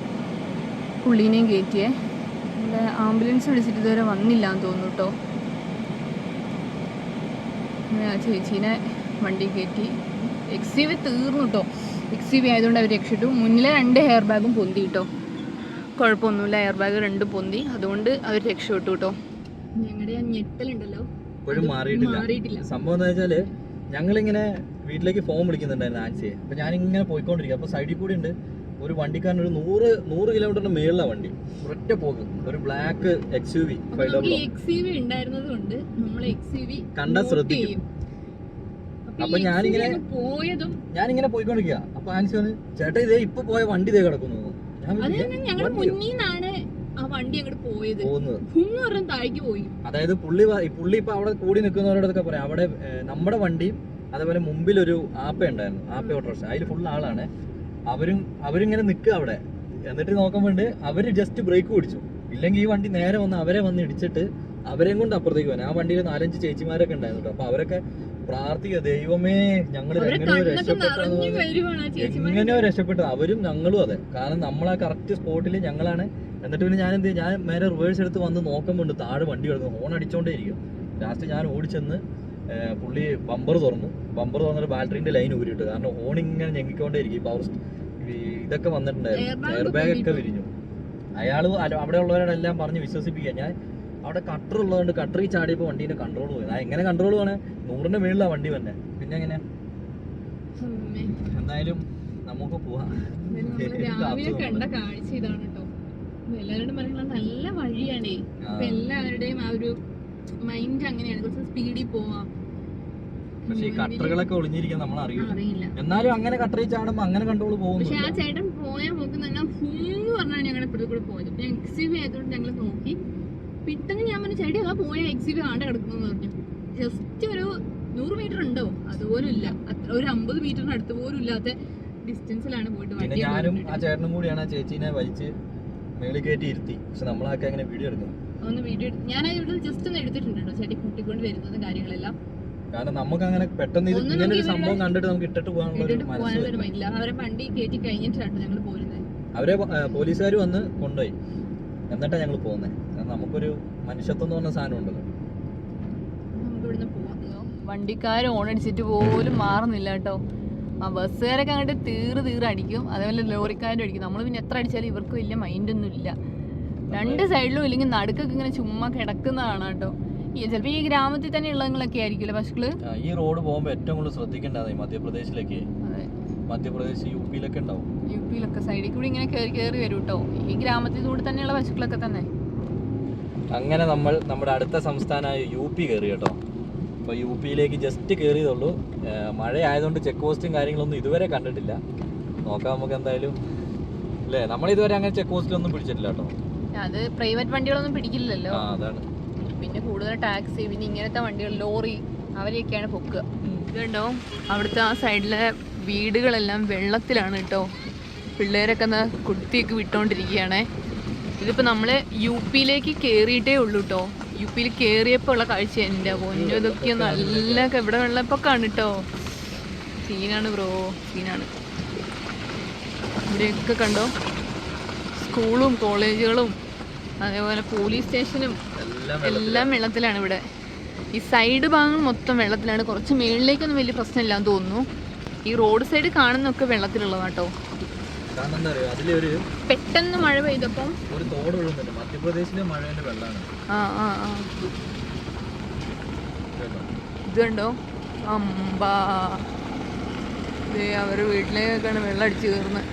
പുള്ളീനെയും കയറ്റിയേ. ഇവിടെ ആംബുലൻസ് വിളിച്ചിട്ട് ഇതുവരെ വന്നില്ല എന്ന് തോന്നുന്നു കേട്ടോ. ചേച്ചീനെ വണ്ടി കയറ്റി. XUV തീർന്നു കേട്ടോ. XUV ആയതുകൊണ്ട് അവർ രക്ഷിട്ടു. മുന്നിലെ 2 ഹെയർ ബാഗും പൊന്തി കേട്ടോ. കുഴപ്പമൊന്നുമില്ല, എയർ ബാഗ് 2 പൊന്തി, അതുകൊണ്ട് അവർ രക്ഷപ്പെട്ടു കേട്ടോ. ഞങ്ങളുടെ ആ ഞെട്ടലുണ്ടല്ലോ ഇപ്പോഴും മാറിയിട്ടില്ല. സംഭവം എന്താ വെച്ചാല് ഞങ്ങളിങ്ങനെ വീട്ടിലേക്ക് ഫോൺ വിളിക്കുന്നുണ്ടായിരുന്നു ആൻസിയെ. അപ്പൊ ഞാനിങ്ങനെ പോയിക്കൊണ്ടിരിക്കുക. അപ്പൊ സൈഡിൽ കൂടി ഉണ്ട് ഒരു വണ്ടിക്കാരൻ, ഒരു 100 കിലോമീറ്ററിന്റെ മേളിലാണ് വണ്ടി, ഒരൊറ്റ പോക്ക്. ഒരു ബ്ലാക്ക് XUV 500. XUV ഉണ്ടായിരുന്നത് കൊണ്ട് നമ്മൾ XUV കണ്ടാ ശ്രദ്ധിക്കും. അപ്പൊ ഞാനിങ്ങനെ പോയിക്കൊണ്ടിരിക്കുക. അപ്പൊ ആൻസി വന്ന്, ചേട്ടാ ഇതേ ഇപ്പൊ പോയ വണ്ടി ഇതേ കിടക്കുന്നു. ഞങ്ങളുടെ മുന്നിൽ നിന്നാണ് ആ വണ്ടി അങ്ങോട്ട് പോയത്. താഴേക്ക് പോയി. അതായത് പുള്ളി ഇപ്പൊ അവിടെ കൂടി നിൽക്കുന്നവരോടൊക്കെ പറയാം, അവിടെ നമ്മുടെ വണ്ടിയും അതേപോലെ മുമ്പിലൊരു ആപ്പ ഉണ്ടായിരുന്നു, ആപ്പ ഓട്ടോറിക്ഷ. അതിൽ ഫുൾ ആളാണ്. അവരിങ്ങനെ നിൽക്കുക അവിടെ. എന്നിട്ട് നോക്കുമ്പോണ്ട് അവര് ജസ്റ്റ് ബ്രേക്ക് പിടിച്ചു. ഇല്ലെങ്കിൽ ഈ വണ്ടി നേരെ വന്ന് അവരെ വന്ന് ഇടിച്ചിട്ട് അവരെയും കൊണ്ട് അപ്പുറത്തേക്ക് പോകാൻ. ആ വണ്ടിയിൽ 4-5 ചേച്ചിമാരൊക്കെ ഉണ്ടായിരുന്നു കേട്ടോ. അപ്പൊ അവരൊക്കെ പ്രാർത്ഥിക്കുക, ദൈവമേ ഞങ്ങൾ എങ്ങനെയോ രക്ഷപ്പെട്ടത്. അവരും ഞങ്ങളും അതെ. കാരണം നമ്മളാ കറക്റ്റ് സ്പോട്ടിൽ ഞങ്ങളാണ്. എന്നിട്ട് പിന്നെ ഞാൻ നേരെ റിവേഴ്സ് എടുത്ത് വന്ന് നോക്കുമ്പോണ്ട് താഴെ വണ്ടി കിടക്കുന്നു, ഹോൺ അടിച്ചോണ്ടേ ഇരിക്കും. ലാസ്റ്റ് ഞാൻ ഓടിച്ചെന്ന് പുള്ളി ബമ്പർ തുറന്നിട്ട് ബാറ്ററിന്റെ ലൈൻ ഊരിട്ടു. കാരണം ഹോൺ ഇങ്ങനെ ഞെങ്ങിക്കൊണ്ടേ ഇരിക്കും. പവർ ഇതൊക്കെ വന്നിട്ടുണ്ടായിരുന്നു, എയർ ബാഗ് ഒക്കെ വിരിഞ്ഞു. അയാൾ അവിടെ ഉള്ളവരോടെല്ലാം പറഞ്ഞ് വിശ്വസിപ്പിക്കുക. ഞാൻ അവിടെ കട്ടർ ഉള്ളതുകൊണ്ട് കട്ടറിൽ ചാടിയപ്പോൾ വണ്ടീൻ്റെ കൺട്രോൾ പോയി. എങ്ങനെ കൺട്രോൾ പോകണേ, 100ൻ്റെ മേളിലാണ് വണ്ടി തന്നെ. പിന്നെ എങ്ങനെ, എന്തായാലും നമുക്ക് പോവാം. രാവിലെ കണ്ട കാഴ്ച ഇതാണ് കേട്ടോ. എല്ലാവരോടും പറയുന്നത് നല്ല വഴിയാണേ. എല്ലാവരുടെയും ആ ഒരു മൈൻഡ് അങ്ങനെയാണ്, കുറച്ച് സ്പീഡിൽ പോവാം. പക്ഷെ ഈ കട്ടറുകളൊക്കെ ഒളിഞ്ഞിരിക്കാൻ നമ്മൾ അറിയില്ല. എന്നാലും അങ്ങനെ കട്ടറിൽ ചാടുമ്പോൾ അങ്ങനെ കൺട്രോൾ പോകും. പക്ഷെ ആ ചേട്ടൻ പോയാൽ നോക്കുന്ന പറഞ്ഞാണ് ഞങ്ങളുടെ ഇപ്പോഴത്തെ കൂടെ പോയത്. പിന്നെ XUV ആയതുകൊണ്ട് ഞങ്ങൾ നോക്കി. പെട്ടെന്ന് ഞാൻ പറഞ്ഞു, ചേട്ടി അതാ പോയ XUV ആണ്ട് കിടക്കുന്നു പറഞ്ഞു. ജസ്റ്റ് ഒരു 100 മീറ്റർ ഉണ്ടോ അതുപോലും ഇല്ല. ഒരു 50 മീറ്ററിന് അടുത്ത് പോലും ഇല്ലാത്ത ഡിസ്റ്റൻസിലാണ് പോയിട്ട് വണ്ടി. ഞാനും ആ ചേട്ടനും കൂടിയാണ് ആ ചേച്ചീനെ വലിച്ച് മേളിൽ കയറ്റി ഇരുത്തി. പക്ഷെ നമ്മളൊക്കെ അങ്ങനെ വീഡിയോ എടുക്കുന്നു. ഒന്ന് വീഡിയോ ഞാൻ ഇവിടെ ജസ്റ്റ് ഒന്ന് എടുത്തിട്ടുണ്ടോ ചേട്ടി കൂട്ടിക്കൊണ്ട് വരുന്നത് കാര്യങ്ങളെല്ലാം. കാരണം നമുക്ക് അങ്ങനെ പെട്ടെന്ന് ഇങ്ങനെ ഒരു സംഭവം കണ്ടിട്ട് നമുക്ക് ഇട്ടിട്ട് പോകാനുള്ള അവരെ വണ്ടി കയറ്റി കഴിഞ്ഞിട്ടാണ് ഞങ്ങൾ പോരുന്നത്. അവരെ പോലീസുകാർ വന്ന് കൊണ്ടുപോയി, എന്നിട്ടാണ് ഞങ്ങൾ പോകുന്നത്. കാരണം നമുക്കൊരു മനുഷ്യത്വം എന്ന് പറഞ്ഞ സാധനം ഉണ്ടല്ലോ. നമുക്ക് ഇവിടുന്ന് പോവാം. വണ്ടിക്കാർ ഓണടിച്ചിട്ട് പോലും മാറുന്നില്ല കേട്ടോ. ആ ബസ്സുകാരൊക്കെ അങ്ങോട്ട് തീറ് അടിക്കും, അതേപോലെ ലോറിക്കാരും അടിക്കും. നമ്മൾ പിന്നെ എത്ര അടിച്ചാലും ഇവർക്ക് വലിയ മൈൻഡൊന്നും ഇല്ല. 2 സൈഡിലും ഇല്ലെങ്കിൽ നടുക്കൊക്കെ ഇങ്ങനെ ചുമ്മാ കിടക്കുന്നതാണ് കേട്ടോ. ചിലപ്പോൾ ഈ ഗ്രാമത്തിൽ തന്നെ ഉള്ളവങ്ങളൊക്കെ ആയിരിക്കുമല്ലോ പശുക്കള്. ഈ റോഡ് പോകുമ്പോൾ ഏറ്റവും കൂടുതൽ ശ്രദ്ധിക്കേണ്ടത് മധ്യപ്രദേശിലേക്ക്, മധ്യപ്രദേശ് UP-ലൊക്കെ ഉണ്ടാവും. UP-ലൊക്കെ സൈഡിൽ കൂടി ഇങ്ങനെ കയറി വരും കേട്ടോ. ഈ ഗ്രാമത്തിൽ കൂടി തന്നെയുള്ള പശുക്കളൊക്കെ തന്നെ. അങ്ങനെ നമ്മൾ നമ്മുടെ അടുത്ത സംസ്ഥാനമായ UP കയറി കേട്ടോ. അപ്പോൾ UP-യിലേക്ക് ജസ്റ്റ് കയറിയതുള്ളൂ. മഴ ആയതുകൊണ്ട് ചെക്ക് പോസ്റ്റും കാര്യങ്ങളൊന്നും ഇതുവരെ കണ്ടിട്ടില്ല. നോക്കാം നമുക്ക് എന്തായാലും അല്ലേ. നമ്മളിതുവരെ അങ്ങനെ ചെക്ക് പോസ്റ്റിലൊന്നും പിടിച്ചിട്ടില്ല കേട്ടോ. അത് പ്രൈവറ്റ് വണ്ടികളൊന്നും പിടിക്കില്ലല്ലോ. അതാണ്. പിന്നെ കൂടുതൽ ടാക്സി, പിന്നെ ഇങ്ങനത്തെ വണ്ടികൾ, ലോറി, അവരെയൊക്കെയാണ് പൊക്കുക. ഇതുണ്ടോ അവിടുത്തെ ആ സൈഡിലെ വീടുകളെല്ലാം വെള്ളത്തിലാണ് കേട്ടോ. പിള്ളേരൊക്കെ കുത്തിയൊക്കെ വിട്ടോണ്ടിരിക്കുകയാണേ. ഇതിപ്പോൾ നമ്മൾ UP-യിലേക്ക് കയറിയിട്ടേ ഉള്ളൂ കേട്ടോ. UP-യിൽ കയറിയപ്പോൾ ഉള്ള കാഴ്ച എൻ്റെ പൊന്നു. ഇതൊക്കെ നല്ല ഇവിടെ വെള്ളപ്പൊക്കാണ് കേട്ടോ. സീനാണ് ബ്രോ, സീനാണ്. ഇവിടെയൊക്കെ കണ്ടോ സ്കൂളും കോളേജുകളും അതേപോലെ പോലീസ് സ്റ്റേഷനും എല്ലാം വെള്ളത്തിലാണ് ഇവിടെ. ഈ സൈഡ് ഭാഗങ്ങൾ മൊത്തം വെള്ളത്തിലാണ്. കുറച്ച് മേളിലേക്കൊന്നും വലിയ പ്രശ്നമില്ലാന്ന് തോന്നുന്നു. ഈ റോഡ് സൈഡ് കാണുന്നൊക്കെ വെള്ളത്തിലുള്ളതാട്ടോ. പെട്ടെന്ന് മഴ പെയ്തപ്പം ഒരു തോട് ഒഴുകുന്നുണ്ട്. മധ്യപ്രദേശിലെ മഴയുടെ വെള്ളമാണ്. ഇത് കണ്ടോ അമ്പാ, അവരുടെ വീട്ടിലേക്കാണ് വെള്ളം അടിച്ചു കയറുന്നത്.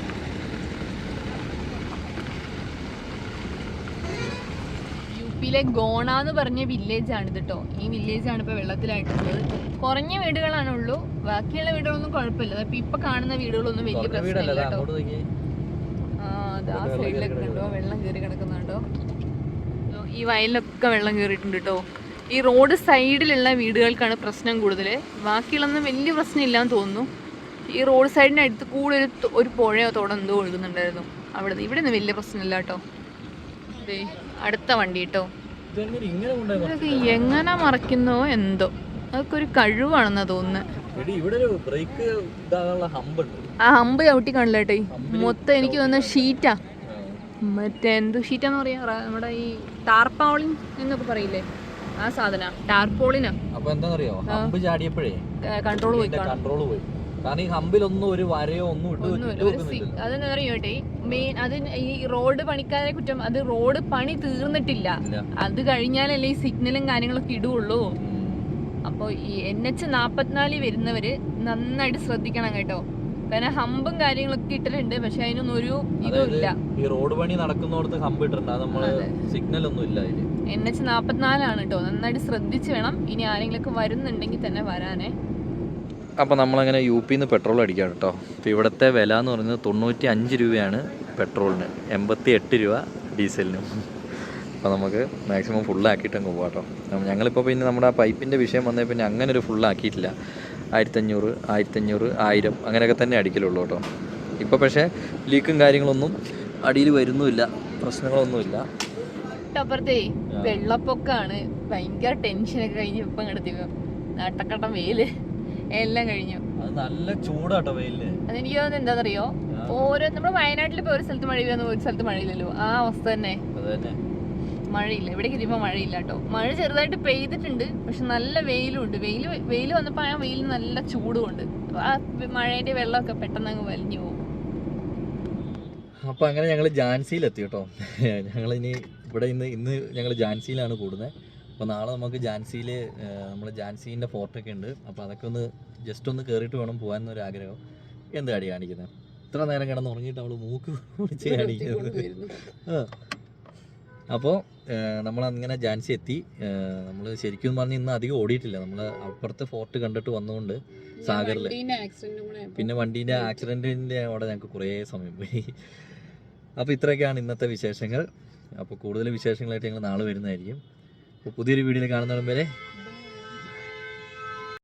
യിലെ ഗോണ എന്ന് പറഞ്ഞ വില്ലേജ് ആണ് ഇത് കേട്ടോ. ഈ വില്ലേജ് ആണ് ഇപ്പൊ വെള്ളത്തിലായിട്ടുള്ളത്. കുറഞ്ഞ വീടുകളാണുള്ളൂ, ബാക്കിയുള്ള വീടുകളൊന്നും കുഴപ്പമില്ല. ഇപ്പൊ കാണുന്ന വീടുകളൊന്നും വലിയ പ്രശ്നമില്ല കേട്ടോ. ആ സൈഡിലൊക്കെ കണ്ടോ വെള്ളം കയറി കിടക്കുന്നുണ്ടോ. ഈ വയലിലൊക്കെ വെള്ളം കയറിയിട്ടുണ്ട് കേട്ടോ. ഈ റോഡ് സൈഡിലുള്ള വീടുകൾക്കാണ് പ്രശ്നം കൂടുതൽ. ബാക്കിയുള്ളൊന്നും വലിയ പ്രശ്നമില്ലാന്ന് തോന്നുന്നു. ഈ റോഡ് സൈഡിന് അടുത്ത് കൂടെ ഒരു പുഴയോ തോടെന്തോ ഒഴുകുന്നുണ്ടായിരുന്നു. ഇവിടെ ഒന്നും വലിയ പ്രശ്നമില്ല കേട്ടോ. അടുത്ത വണ്ടി കേട്ടോ. ഇതൊക്കെ എങ്ങനെ മറയ്ക്കുന്നോ എന്തോ, അതൊക്കെ ഒരു കഴിവാണെന്നാ തോന്നുന്നത്. ആ ഹമ്പ് ചവിട്ടി കാണില്ല കേട്ടോ. മൊത്തം എനിക്ക് തോന്നുന്നത് ഷീറ്റാ. മറ്റേ എന്ത് ഷീറ്റാന്ന് പറയാ, നമ്മുടെ ഈ ടാർപോളിൻ എന്നൊക്കെ പറയില്ലേ, ആ സാധന ടാർപോളിനാ. അപ്പൊ എന്താണെന്നറിയോ, ഹമ്പ് ചാടിയപ്പോഴേ കൺട്രോൾ പോയി. കാരണം ഈ ഹമ്പിലൊന്നും ഒരു വരയോ ഒന്നും അതെന്താ അറിയോട്ടെ, മെയിൻ അത് ഈ റോഡ് പണിക്കാരെ കുറ്റം. അത് റോഡ് പണി തീർന്നിട്ടില്ല, അത് കഴിഞ്ഞാലല്ലേ ഈ സിഗ്നലും കാര്യങ്ങളൊക്കെ ഇടുള്ളൂ. അപ്പോൾ ഈ NH44 വരുന്നവര് നന്നായിട്ട് ശ്രദ്ധിക്കണം കേട്ടോ. കാരണം ഹമ്പും കാര്യങ്ങളൊക്കെ ഇട്ടിട്ടുണ്ട്, പക്ഷെ അതിനൊന്നും ഒരു ഇതും ഇല്ല. ഈ റോഡ് പണി നടക്കുന്നോടത്ത് ഹമ്പ് ഇട്ടിട്ടുണ്ട്, നമ്മള് സിഗ്നൽ ഒന്നും ഇല്ല. NH44 ആണ് കേട്ടോ. നന്നായിട്ട് ശ്രദ്ധിച്ച് വേണം ഇനി ആരെങ്കിലും വരുന്നുണ്ടെങ്കിൽ തന്നെ വരാനേ. അപ്പോൾ നമ്മളങ്ങനെ UP-ന്ന് പെട്രോൾ അടിക്കാം കേട്ടോ. അപ്പോൾ ഇവിടുത്തെ വില എന്ന് പറയുന്നത് 95 രൂപയാണ് പെട്രോളിന്, 88 രൂപ ഡീസലിനും. അപ്പോൾ നമുക്ക് മാക്സിമം ഫുള്ളാക്കിയിട്ട് അങ്ങ് പോകാം കേട്ടോ. ഞങ്ങളിപ്പോൾ പിന്നെ നമ്മുടെ ആ പൈപ്പിൻ്റെ വിഷയം വന്നേ പിന്നെ അങ്ങനെ ഒരു ഫുള്ളാക്കിയിട്ടില്ല. 1500, 1500, 1000 അങ്ങനെയൊക്കെ തന്നെ അടിക്കലുള്ളൂ കേട്ടോ. ഇപ്പോൾ പക്ഷേ ലീക്കും കാര്യങ്ങളൊന്നും അടിയിൽ വരുന്നുമില്ല, പ്രശ്നങ്ങളൊന്നുമില്ല. അപ്പുറത്തേ വെള്ളപ്പൊക്കാണ്, ഭയങ്കര ടെൻഷനൊക്കെ കഴിഞ്ഞ് ഇപ്പം കിടത്തിക്കോ. നട്ടക്കട്ടം വെയില് എല്ലാം കഴിഞ്ഞു. നല്ല ചൂടാട്ടോ വെയില്. അതെനിക്ക് തോന്നുന്നത് എന്താണെന്നറിയോ, ഓരോ നമ്മുടെ വയനാട്ടിൽ ഇപ്പോൾ ഒരു സ്ഥലത്ത് മഴ പെയ്യുന്ന ഒരു സ്ഥലത്ത് മഴയില്ലല്ലോ, ആ അവസ്ഥ തന്നെ. മഴയില്ല, ഇവിടേക്ക് ഇതിപ്പോൾ മഴയില്ല കേട്ടോ. മഴ ചെറുതായിട്ട് പെയ്തിട്ടുണ്ട്, പക്ഷെ നല്ല വെയിലും ഉണ്ട്. വെയിൽ വന്നപ്പോൾ ആ വെയിലിന് നല്ല ചൂടുമുണ്ട്. ആ മഴേന്റെ വെള്ളമൊക്കെ പെട്ടെന്ന് അങ്ങ് വലിഞ്ഞു പോകും. അപ്പോൾ അങ്ങനെ ഞങ്ങൾ ഝാൻസിയിലെത്തി കേട്ടോ. ഞങ്ങളിനി ഇവിടെ ഇന്ന് ഞങ്ങൾ ഝാൻസിയിലാണ് കൂടുന്നത്. അപ്പോൾ നാളെ നമുക്ക് ഝാൻസിയിൽ നമ്മൾ ഝാൻസീൻ്റെ ഫോർട്ടൊക്കെ ഉണ്ട്. അപ്പോൾ അതൊക്കെ ഒന്ന് ജസ്റ്റ് ഒന്ന് കയറിയിട്ട് വേണം പോകാനൊരു ആഗ്രഹം. എന്ത് കാടി കാണിക്കുന്നത്, ഇത്ര നേരം കിടന്ന് ഉറങ്ങിയിട്ട് അവൾ മൂക്ക് പിടിച്ച് കാണിക്കുന്നത്. അപ്പോൾ നമ്മളങ്ങനെ ഝാൻസി എത്തി. നമ്മൾ ശരിക്കും പറഞ്ഞാൽ ഇന്ന് അധികം ഓടിയിട്ടില്ല. നമ്മൾ അപ്പുറത്തെ ഫോർട്ട് കണ്ടിട്ട് വന്നുകൊണ്ട് സാഗറിൽ, പിന്നെ വണ്ടീൻ്റെ ആക്സിഡൻറ്റിൻ്റെ അവിടെ ഞങ്ങൾക്ക് കുറേ സമയം പോയി. അപ്പോൾ ഇത്രയൊക്കെയാണ് ഇന്നത്തെ വിശേഷങ്ങൾ. അപ്പോൾ കൂടുതൽ വിശേഷങ്ങളായിട്ട് ഞങ്ങൾ നാളെ വരുന്നതായിരിക്കും. അപ്പോൾ പുതിയൊരു വീഡിയോയിൽ കാണുന്നതും വരെ